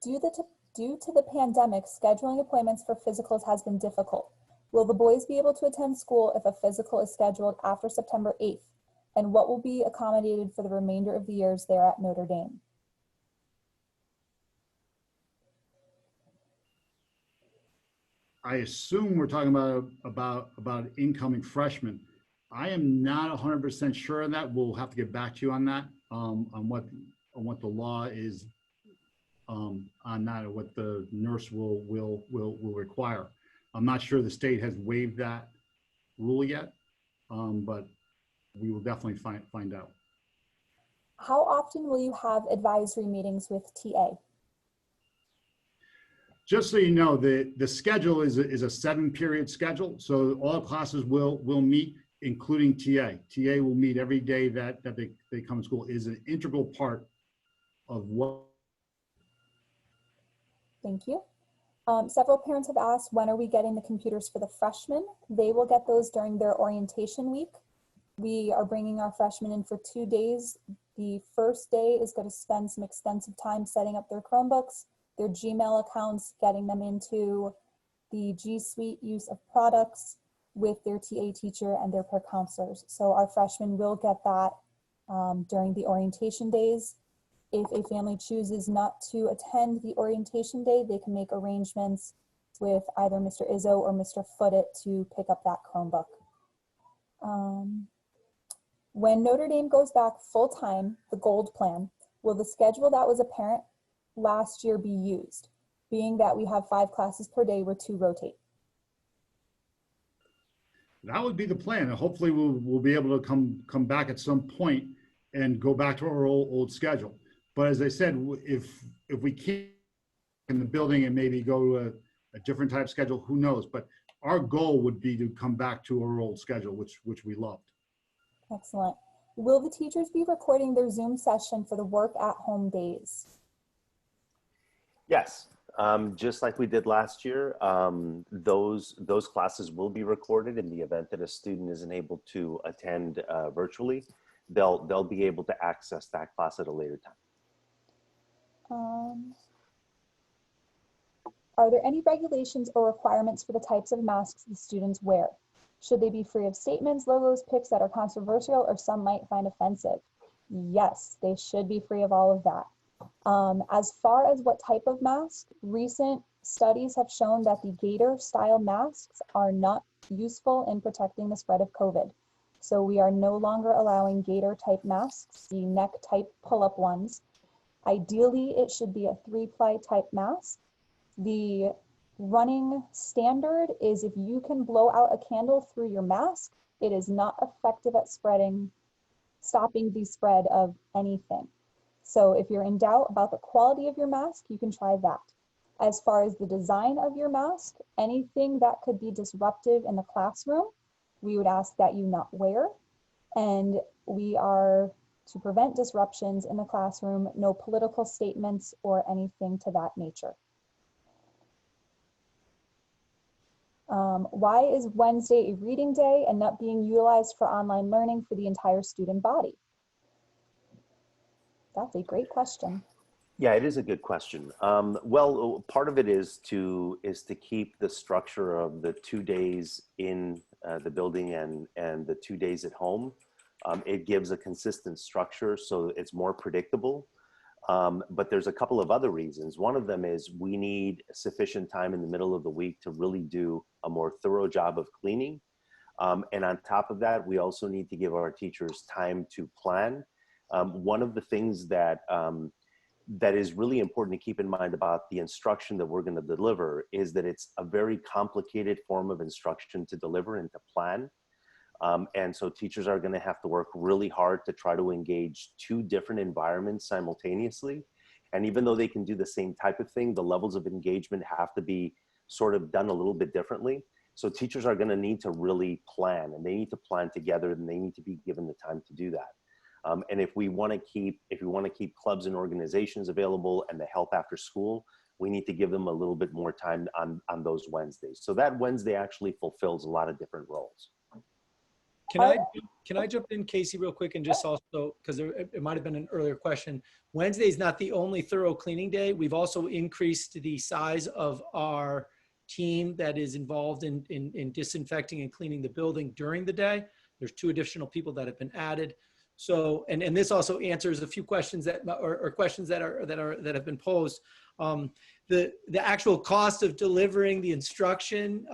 Due to the pandemic, scheduling appointments for physicals has been difficult. Will the boys be able to attend school if a physical is scheduled after September 8th? And what will be accommodated for the remainder of the years there at Notre Dame? I assume we're talking about incoming freshmen. I am not 100% sure of that. We'll have to get back to you on that, on what the law is on that, or what the nurse will require. I'm not sure the state has waived that rule yet, but we will definitely find out. How often will you have advisory meetings with TA? Just so you know, the schedule is a 7-period schedule. So all classes will meet, including TA. TA will meet every day that they come to school. Is an integral part of what. Thank you. Several parents have asked, when are we getting the computers for the freshmen? They will get those during their orientation week. We are bringing our freshmen in for 2 days. The first day is going to spend some extensive time setting up their Chromebooks, their Gmail accounts, getting them into the G Suite use of products with their TA teacher and their peer counselors. So our freshmen will get that during the orientation days. If a family chooses not to attend the orientation day, they can make arrangements with either Mr. Izzo or Mr. Footit to pick up that Chromebook. When Notre Dame goes back full-time, the gold plan, will the schedule that was apparent last year be used, being that we have 5 classes per day where 2 rotate? That would be the plan. And hopefully we'll be able to come back at some point and go back to our old schedule. But as I said, if we can't in the building and maybe go to a different type of schedule, who knows? But our goal would be to come back to our old schedule, which we loved. Excellent. Will the teachers be recording their Zoom session for the work at home days? Yes, just like we did last year, those classes will be recorded. In the event that a student isn't able to attend virtually, they'll be able to access that class at a later time. Are there any regulations or requirements for the types of masks the students wear? Should they be free of statements, logos, pics that are controversial or some might find offensive? Yes, they should be free of all of that. As far as what type of mask, recent studies have shown that the gaiter style masks are not useful in protecting the spread of COVID. So we are no longer allowing gaiter type masks, the neck type pull-up ones. Ideally, it should be a 3-ply type mask. The running standard is if you can blow out a candle through your mask, It is not effective at stopping the spread of anything. So if you're in doubt about the quality of your mask, you can try that. As far as the design of your mask, anything that could be disruptive in the classroom, we would ask that you not wear. And we are, to prevent disruptions in the classroom, no political statements or anything to that nature. Why is Wednesday a reading day and not being utilized for online learning for the entire student body? That's a great question. Yeah, it is a good question. Well, part of it is to keep the structure of the 2 days in the building and the 2 days at home. It gives a consistent structure, so it's more predictable. But there's a couple of other reasons. One of them is we need sufficient time in the middle of the week to really do a more thorough job of cleaning. And on top of that, we also need to give our teachers time to plan. One of the things that is really important to keep in mind about the instruction that we're going to deliver is that it's a very complicated form of instruction to deliver and to plan. And so teachers are going to have to work really hard to try to engage 2 different environments simultaneously. And even though they can do the same type of thing, the levels of engagement have to be sort of done a little bit differently. So teachers are going to need to really plan, and they need to plan together, and they need to be given the time to do that. And if we want to keep clubs and organizations available and the help after school, we need to give them a little bit more time on those Wednesdays. So that Wednesday actually fulfills a lot of different roles. Can I jump in, Casey, real quick, and just also, because it might have been an earlier question. Wednesday is not the only thorough cleaning day. We've also increased the size of our team that is involved in disinfecting and cleaning the building during the day. There's 2 additional people that have been added. So, and this also answers a few questions that have been posed. The actual cost of delivering the instruction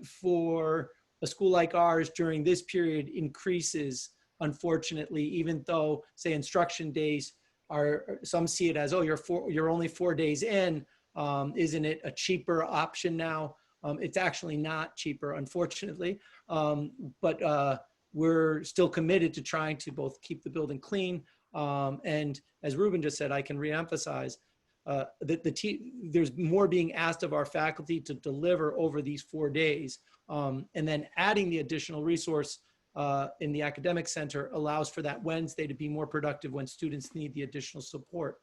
for a school like ours during this period increases, unfortunately, even though, say, instruction days are, some see it as, oh, you're only 4 days in, isn't it a cheaper option now? It's actually not cheaper, unfortunately, but we're still committed to trying to both keep the building clean, and as Ruben just said, I can reemphasize that there's more being asked of our faculty to deliver over these 4 days. And then adding the additional resource in the academic center allows for that Wednesday to be more productive when students need the additional support.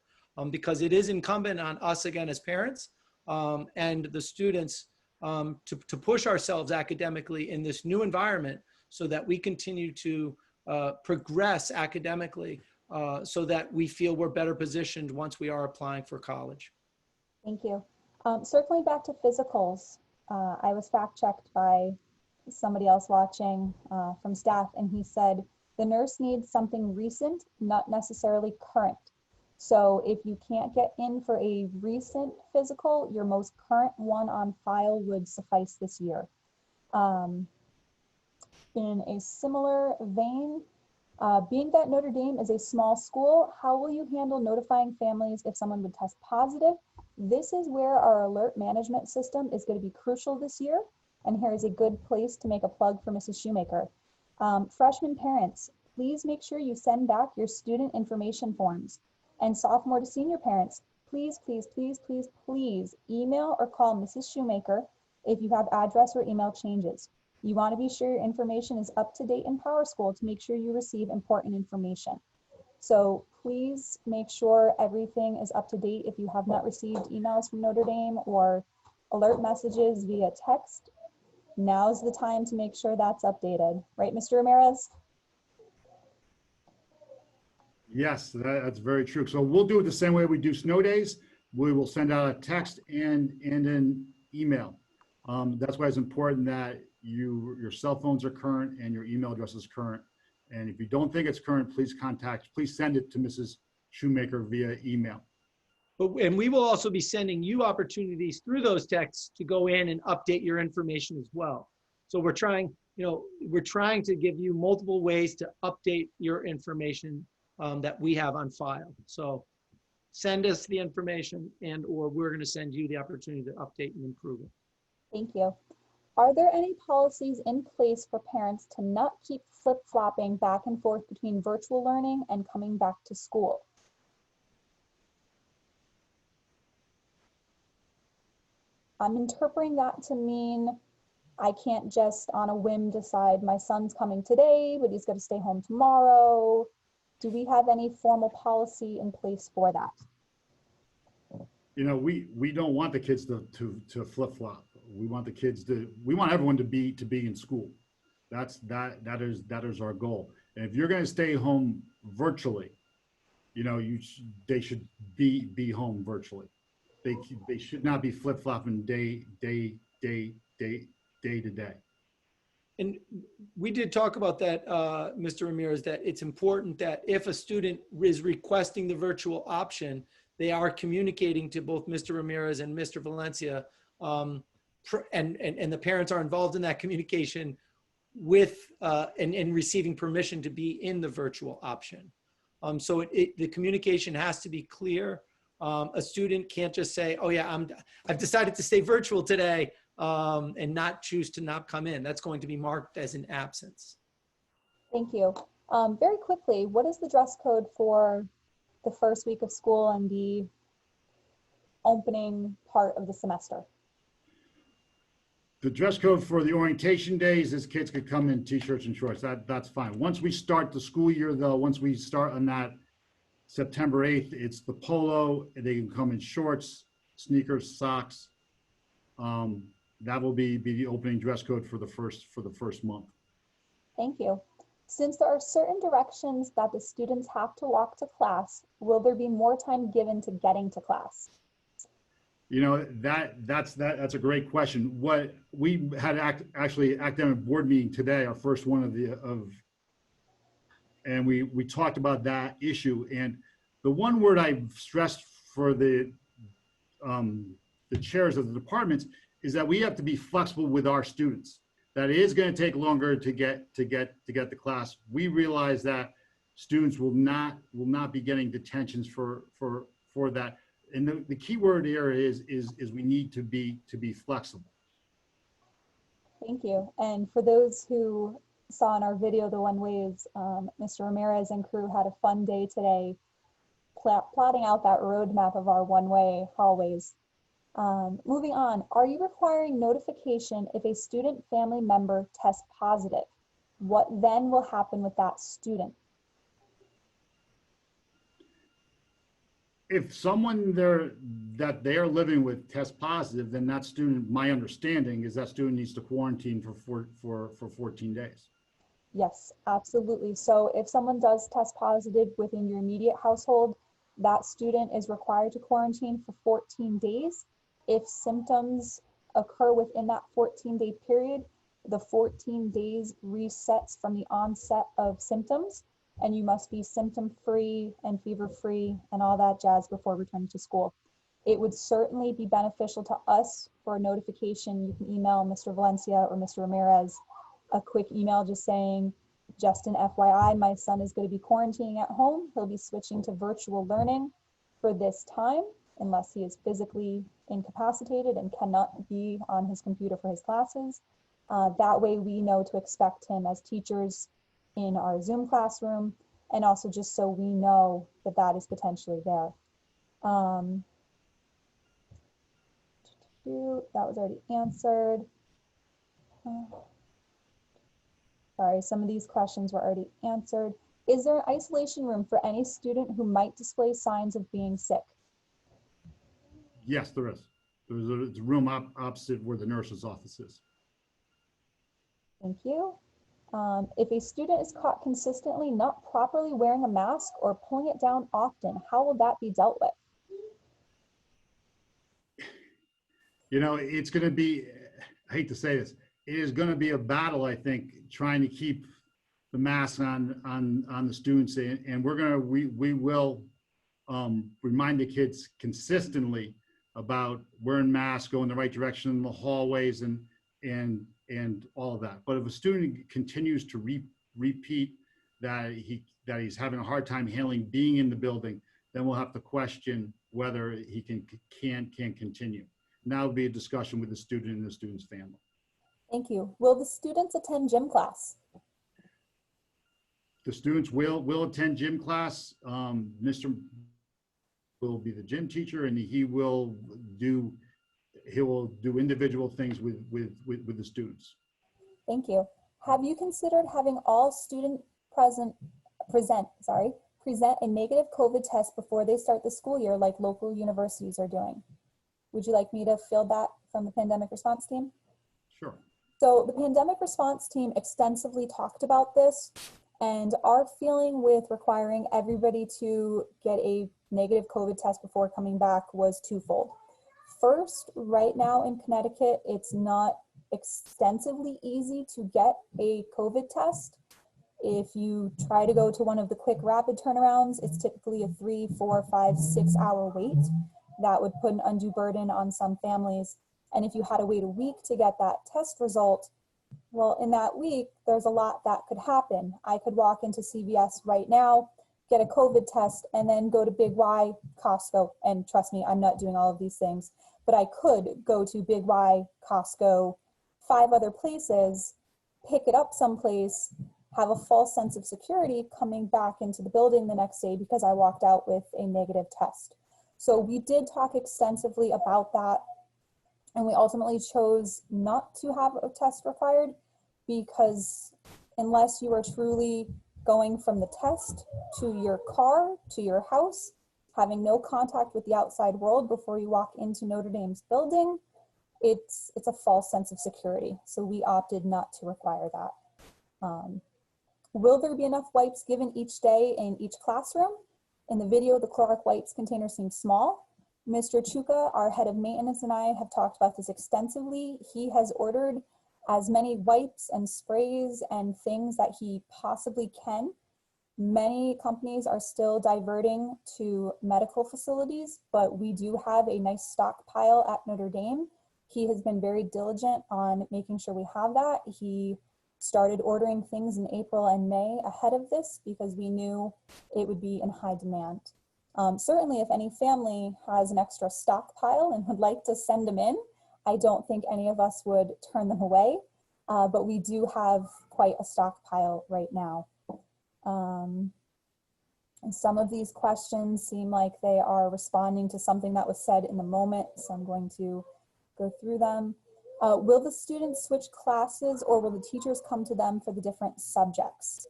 Because it is incumbent on us, again, as parents and the students to push ourselves academically in this new environment so that we continue to progress academically so that we feel we're better positioned once we are applying for college. Thank you. Circling back to physicals, I was fact-checked by somebody else watching from staff, and he said the nurse needs something recent, not necessarily current. So if you can't get in for a recent physical, your most current one on file would suffice this year. In a similar vein, being that Notre Dame is a small school, how will you handle notifying families if someone would test positive? This is where our alert management system is going to be crucial this year. And here is a good place to make a plug for Mrs. Shoemaker. Freshman parents, please make sure you send back your student information forms. And sophomore to senior parents, please, please, please, please, please email or call Mrs. Shoemaker if you have address or email changes. You want to be sure your information is up to date in PowerSchool to make sure you receive important information. So please make sure everything is up to date. If you have not received emails from Notre Dame or alert messages via text, now's the time to make sure that's updated. Right, Mr. Ramirez? Yes, that's very true. So we'll do it the same way we do snow days. We will send out a text and an email. That's why it's important that your cell phones are current and your email address is current. And if you don't think it's current, please send it to Mrs. Shoemaker via email. And we will also be sending you opportunities through those texts to go in and update your information as well. So we're trying to give you multiple ways to update your information that we have on file. So send us the information or we're going to send you the opportunity to update and improve it. Thank you. Are there any policies in place for parents to not keep flip-flopping back and forth between virtual learning and coming back to school? I'm interpreting that to mean I can't just on a whim decide my son's coming today, but he's going to stay home tomorrow. Do we have any formal policy in place for that? You know, we don't want the kids to flip flop. We want the kids we want everyone to be in school. That is our goal. And if you're going to stay home virtually, you know, they should be home virtually. They should not be flip flopping day to day. And we did talk about that, Mr. Ramirez, that it's important that if a student is requesting the virtual option, they are communicating to both Mr. Ramirez and Mr. Valencia, and the parents are involved in that communication with and receiving permission to be in the virtual option. So the communication has to be clear. A student can't just say, "Oh yeah, I've decided to stay virtual today," and not choose to not come in. That's going to be marked as an absence. Thank you. Very quickly, what is the dress code for the first week of school and the opening part of the semester? The dress code for the orientation days is kids could come in t-shirts and shorts. That's fine. Once we start the school year, though, once we start on that September 8th, it's the polo. They can come in shorts, sneakers, socks. That will be the opening dress code for the first month. Thank you. Since there are certain directions that the students have to walk to class, will there be more time given to getting to class? You know, that's a great question. What we had actually academic board meeting today, our first one and we talked about that issue. And the one word I stressed for the chairs of the departments is that we have to be flexible with our students. That it is going to take longer to get to class. We realize that students will not be getting detentions for that. And the key word here is we need to be flexible. Thank you. And for those who saw in our video the one ways, Mr. Ramirez and crew had a fun day today plotting out that roadmap of our one-way hallways. Moving on, are you requiring notification if a student family member tests positive? What then will happen with that student? If someone that they are living with tests positive, then that student, my understanding is that student needs to quarantine for 14 days. Yes, absolutely. So if someone does test positive within your immediate household, that student is required to quarantine for 14 days. If symptoms occur within that 14-day period, the 14 days resets from the onset of symptoms, and you must be symptom-free and fever-free and all that jazz before returning to school. It would certainly be beneficial to us for a notification. You can email Mr. Valencia or Mr. Ramirez a quick email just saying, just an FYI, my son is going to be quarantining at home. He'll be switching to virtual learning for this time, unless he is physically incapacitated and cannot be on his computer for his classes. That way we know to expect him as teachers in our Zoom classroom, and also just so we know that that is potentially there. That was already answered. Sorry, some of these questions were already answered. Is there an isolation room for any student who might display signs of being sick? Yes, there is. There's a room opposite where the nurse's office is. Thank you. If a student is caught consistently not properly wearing a mask or pulling it down often, how will that be dealt with? You know, it's going to be, I hate to say this, it is going to be a battle, I think, trying to keep the mask on the students. And we will remind the kids consistently about wearing masks, going the right direction in the hallways and all of that. But if a student continues to repeat that he's having a hard time handling being in the building, then we'll have to question whether he can continue. And that would be a discussion with the student and the student's family. Thank you. Will the students attend gym class? The students will attend gym class. Mr. will be the gym teacher, and he will do individual things with the students. Thank you. Have you considered having all student present a negative COVID test before they start the school year like local universities are doing? Would you like me to field that from the pandemic response team? Sure. So the pandemic response team extensively talked about this, and our feeling with requiring everybody to get a negative COVID test before coming back was twofold. First, right now in Connecticut, it's not extensively easy to get a COVID test. If you try to go to one of the quick rapid turnarounds, it's typically a 3, 4, 5, 6 hour wait. That would put an undue burden on some families. And if you had to wait a week to get that test result, well, in that week, there's a lot that could happen. I could walk into CVS right now, get a COVID test, and then go to Big Y, Costco. And trust me, I'm not doing all of these things, but I could go to Big Y, Costco, 5 other places, pick it up someplace, have a false sense of security coming back into the building the next day because I walked out with a negative test. So we did talk extensively about that, and we ultimately chose not to have a test required because unless you are truly going from the test to your car, to your house, having no contact with the outside world before you walk into Notre Dame's building, it's a false sense of security. So we opted not to require that. Will there be enough wipes given each day in each classroom? In the video, the Clorox wipes container seems small. Mr. Chuka, our head of maintenance, and I have talked about this extensively. He has ordered as many wipes and sprays and things that he possibly can. Many companies are still diverting to medical facilities, but we do have a nice stockpile at Notre Dame. He has been very diligent on making sure we have that. He started ordering things in April and May ahead of this because we knew it would be in high demand. Certainly if any family has an extra stockpile and would like to send them in, I don't think any of us would turn them away, but we do have quite a stockpile right now. And some of these questions seem like they are responding to something that was said in the moment, so I'm going to go through them. Will the students switch classes or will the teachers come to them for the different subjects?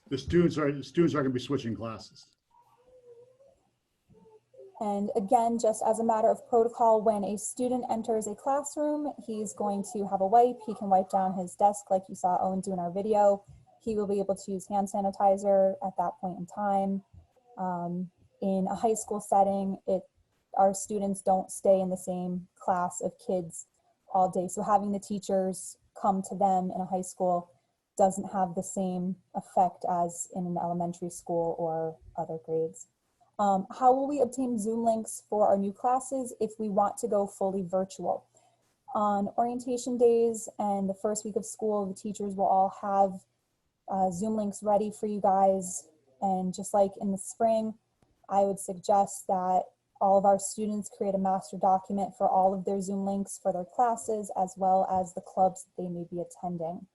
The students are going to be switching classes. And again, just as a matter of protocol, when a student enters a classroom, he's going to have a wipe. He can wipe down his desk like you saw Owen do in our video. He will be able to use hand sanitizer at that point in time. In a high school setting, our students don't stay in the same class of kids all day. So having the teachers come to them in a high school doesn't have the same effect as in an elementary school or other grades. How will we obtain Zoom links for our new classes if we want to go fully virtual? On orientation days and the first week of school, the teachers will all have Zoom links ready for you guys. And just like in the spring, I would suggest that all of our students create a master document for all of their Zoom links for their classes, as well as the clubs that they may be attending.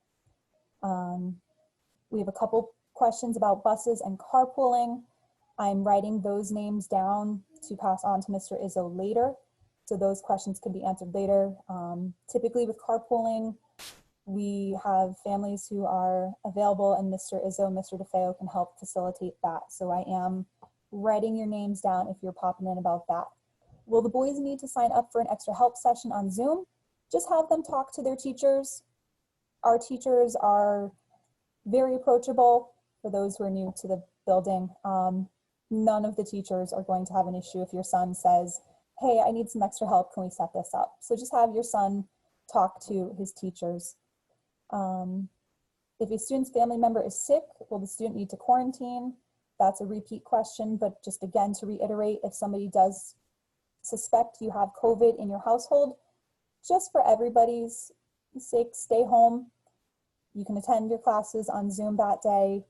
We have a couple questions about buses and carpooling. I'm writing those names down to pass on to Mr. Izzo later, so those questions can be answered later. Typically with carpooling, we have families who are available, and Mr. Izzo, Mr. DeFeo can help facilitate that. So I am writing your names down if you're popping in about that. Will the boys need to sign up for an extra help session on Zoom? Just have them talk to their teachers. Our teachers are very approachable for those who are new to the building. None of the teachers are going to have an issue if your son says, hey, I need some extra help, can we set this up? So just have your son talk to his teachers. If a student's family member is sick, will the student need to quarantine? That's a repeat question, but just again to reiterate, if somebody does suspect you have COVID in your household, just for everybody's sake, stay home. You can attend your classes on Zoom that day.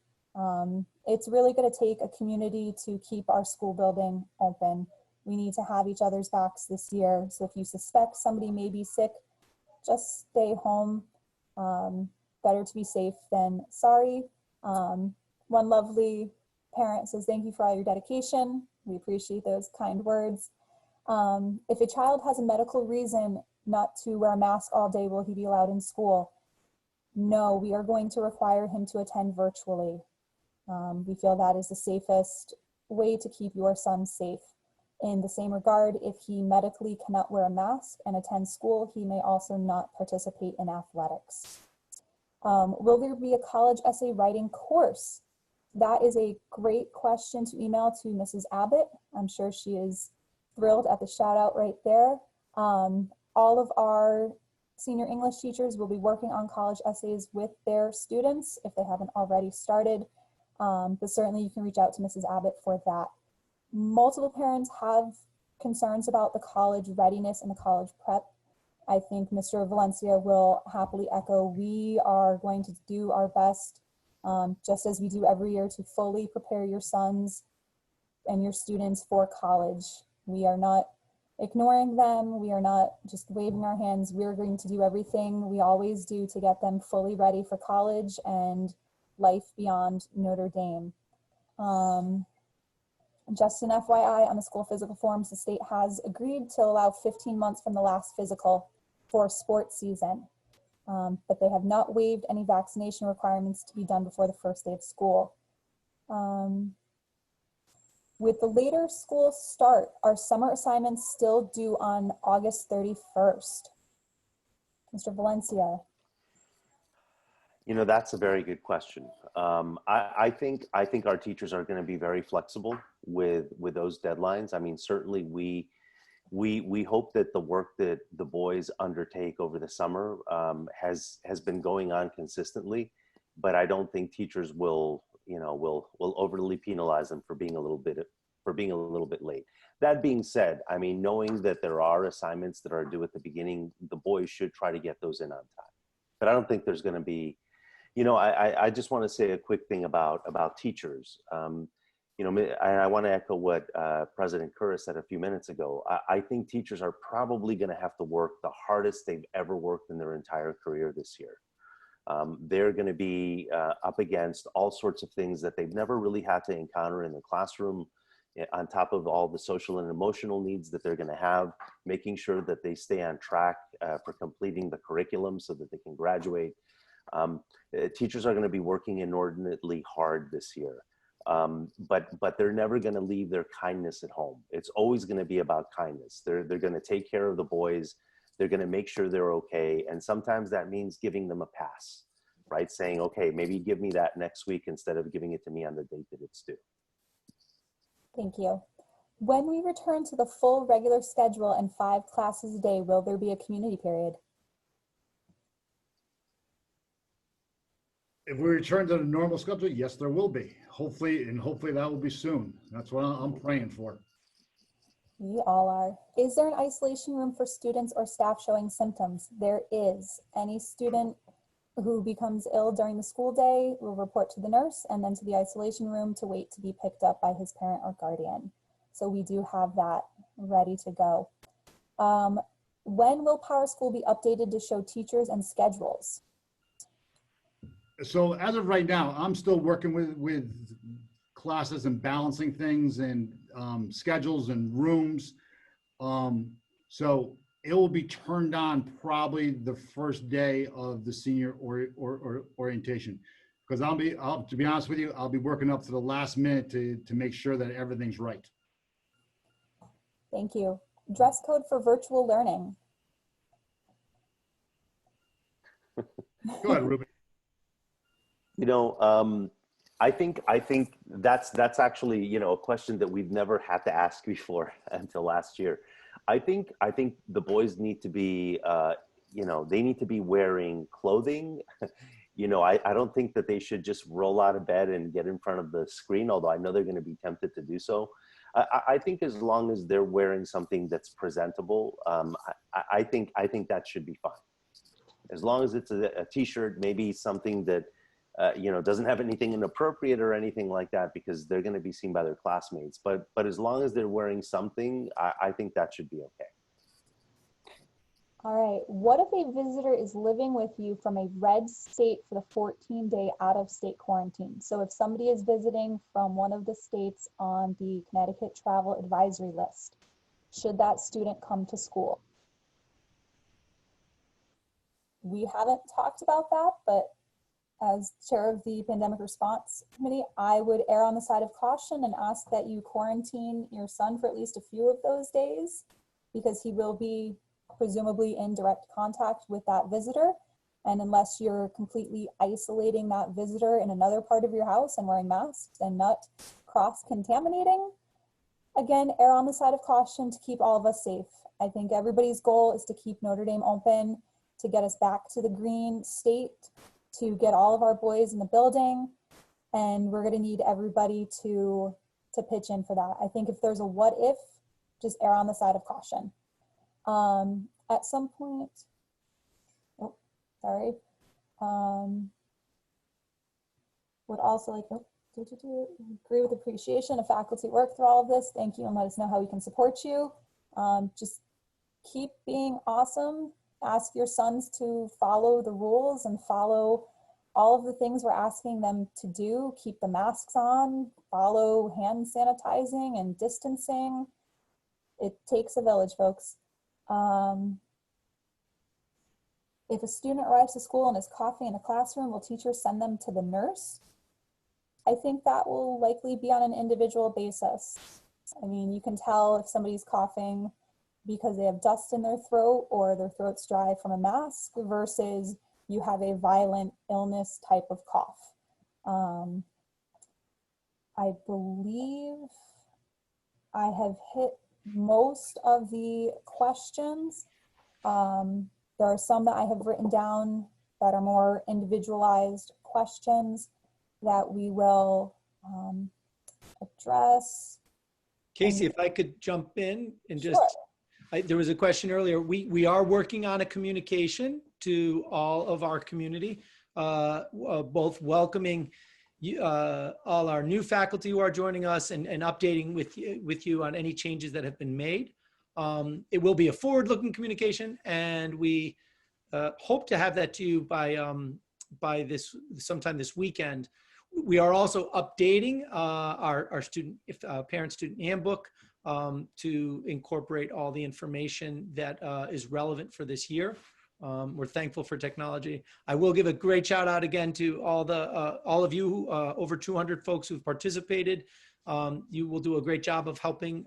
It's really going to take a community to keep our school building open. We need to have each other's backs this year. So if you suspect somebody may be sick, just stay home. Better to be safe than sorry. One lovely parent says, thank you for all your dedication. We appreciate those kind words. If a child has a medical reason not to wear a mask all day, will he be allowed in school? No, we are going to require him to attend virtually. We feel that is the safest way to keep your son safe. In the same regard, if he medically cannot wear a mask and attend school, he may also not participate in athletics. Will there be a college essay writing course? That is a great question to email to Mrs. Abbott. I'm sure she is thrilled at the shout out right there. All of our senior English teachers will be working on college essays with their students if they haven't already started. But certainly you can reach out to Mrs. Abbott for that. Multiple parents have concerns about the college readiness and the college prep. I think Mr. Valencia will happily echo, we are going to do our best, just as we do every year, to fully prepare your sons and your students for college. We are not ignoring them. We are not just waving our hands. We're going to do everything we always do to get them fully ready for college and life beyond Notre Dame. Just an FYI, on the school physical forms, the state has agreed to allow 15 months from the last physical for sports season, but they have not waived any vaccination requirements to be done before the first day of school. With the later school start, are summer assignments still due on August 31st? Mr. Valencia. You know, that's a very good question. I think our teachers are going to be very flexible with those deadlines. I mean, certainly we hope that the work that the boys undertake over the summer has been going on consistently, but I don't think teachers will overly penalize them for being a little bit late. That being said, I mean, knowing that there are assignments that are due at the beginning, the boys should try to get those in on time. But I don't think there's going to be, I just want to say a quick thing about teachers. I want to echo what President Curra said a few minutes ago. I think teachers are probably going to have to work the hardest they've ever worked in their entire career this year. They're going to be up against all sorts of things that they've never really had to encounter in the classroom, on top of all the social and emotional needs that they're going to have, making sure that they stay on track for completing the curriculum so that they can graduate. Teachers are going to be working inordinately hard this year. But they're never going to leave their kindness at home. It's always going to be about kindness. They're going to take care of the boys. They're going to make sure they're okay. And sometimes that means giving them a pass, right? Saying, okay, maybe give me that next week instead of giving it to me on the date that it's due. Thank you. When we return to the full regular schedule and 5 classes a day, will there be a community period? If we return to the normal schedule, yes, there will be. Hopefully that will be soon. That's what I'm praying for. We all are. Is there an isolation room for students or staff showing symptoms? There is. Any student who becomes ill during the school day will report to the nurse and then to the isolation room to wait to be picked up by his parent or guardian. So we do have that ready to go. When will Power School be updated to show teachers and schedules? So as of right now, I'm still working with classes and balancing things and schedules and rooms. So it will be turned on probably the first day of the senior orientation, because to be honest with you, I'll be working up to the last minute to make sure that everything's right. Thank you. Dress code for virtual learning. Go ahead, Ruben. I think that's actually, a question that we've never had to ask before until last year. I think the boys need to be, they need to be wearing clothing. I don't think that they should just roll out of bed and get in front of the screen, although I know they're going to be tempted to do so. I think as long as they're wearing something that's presentable, I think that should be fine. As long as it's a t-shirt, maybe something that doesn't have anything inappropriate or anything like that, because they're going to be seen by their classmates. But as long as they're wearing something, I think that should be okay. All right. What if a visitor is living with you from a red state for the 14-day out-of-state quarantine? So if somebody is visiting from one of the states on the Connecticut travel advisory list, should that student come to school? We haven't talked about that, but as chair of the pandemic response committee, I would err on the side of caution and ask that you quarantine your son for at least a few of those days, because he will be presumably in direct contact with that visitor. And unless you're completely isolating that visitor in another part of your house and wearing masks and not cross-contaminating, again, err on the side of caution to keep all of us safe. I think everybody's goal is to keep Notre Dame open, to get us back to the green state, to get all of our boys in the building. And we're gonna need everybody to pitch in for that. I think if there's a what if, just err on the side of caution. At some point, oh, sorry. Would also like, agree with appreciation of faculty work through all of this. Thank you, and let us know how we can support you. Just keep being awesome. Ask your sons to follow the rules and follow all of the things we're asking them to do. Keep the masks on, follow hand sanitizing and distancing. It takes a village, folks. If a student arrives to school and is coughing in a classroom, will teachers send them to the nurse? I think that will likely be on an individual basis. I mean, you can tell if somebody's coughing because they have dust in their throat or their throat's dry from a mask versus you have a violent illness type of cough. I believe I have hit most of the questions. There are some that I have written down that are more individualized questions that we will address. Casey, if I could jump in and just, Sure. there was a question earlier. We are working on a communication to all of our community, both welcoming all our new faculty who are joining us and updating with you on any changes that have been made. It will be a forward-looking communication, and we hope to have that to you by sometime this weekend. We are also updating our parent-student handbook to incorporate all the information that is relevant for this year. We're thankful for technology. I will give a great shout out again to all of you, over 200 folks who've participated. You will do a great job of helping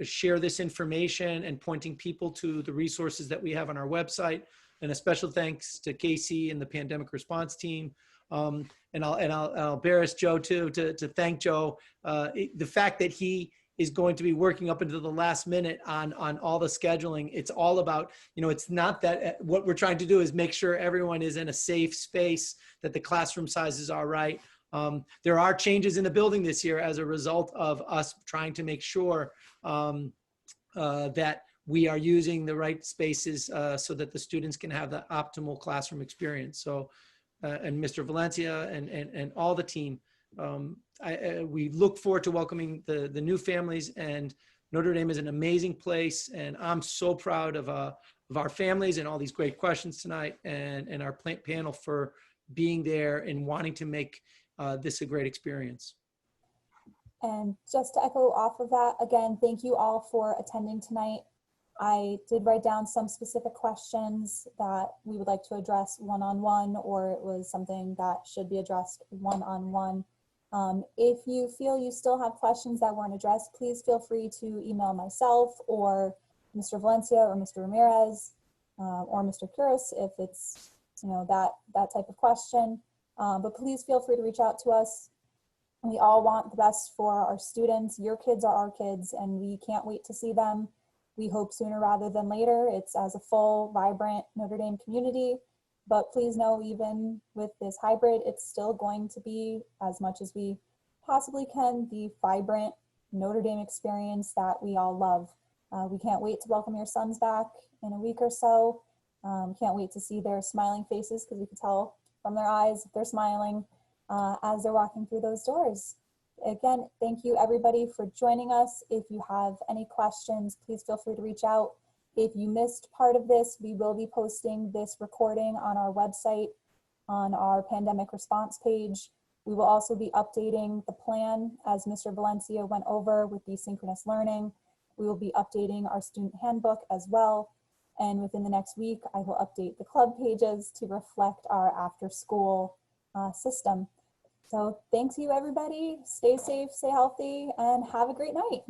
share this information and pointing people to the resources that we have on our website. And a special thanks to Casey and the pandemic response team. And I'll embarrass Joe too, to thank Joe. The fact that he is going to be working up until the last minute on all the scheduling. It's all about, it's not that what we're trying to do is make sure everyone is in a safe space, that the classroom sizes are right. There are changes in the building this year as a result of us trying to make sure that we are using the right spaces so that the students can have the optimal classroom experience. So, and Mr. Valencia and all the team, we look forward to welcoming the new families, and Notre Dame is an amazing place. And I'm so proud of our families and all these great questions tonight, and our panel for being there and wanting to make this a great experience. And just to echo off of that, again, thank you all for attending tonight. I did write down some specific questions that we would like to address one-on-one, or it was something that should be addressed one-on-one. If you feel you still have questions that weren't addressed, please feel free to email myself or Mr. Valencia or Mr. Ramirez or Mr. Kuris if it's that type of question. But please feel free to reach out to us. We all want the best for our students. Your kids are our kids, and we can't wait to see them. We hope sooner rather than later. It's as a full, vibrant Notre Dame community. But please know, even with this hybrid, it's still going to be, as much as we possibly can, the vibrant Notre Dame experience that we all love. We can't wait to welcome your sons back in a week or so. Can't wait to see their smiling faces, because we can tell from their eyes if they're smiling as they're walking through those doors. Again, thank you everybody for joining us. If you have any questions, please feel free to reach out. If you missed part of this, we will be posting this recording on our website on our pandemic response page. We will also be updating the plan as Mr. Valencia went over with desynchronous learning. We will be updating our student handbook as well. And within the next week, I will update the club pages to reflect our after school system. So thanks you everybody. Stay safe, stay healthy, and have a great night.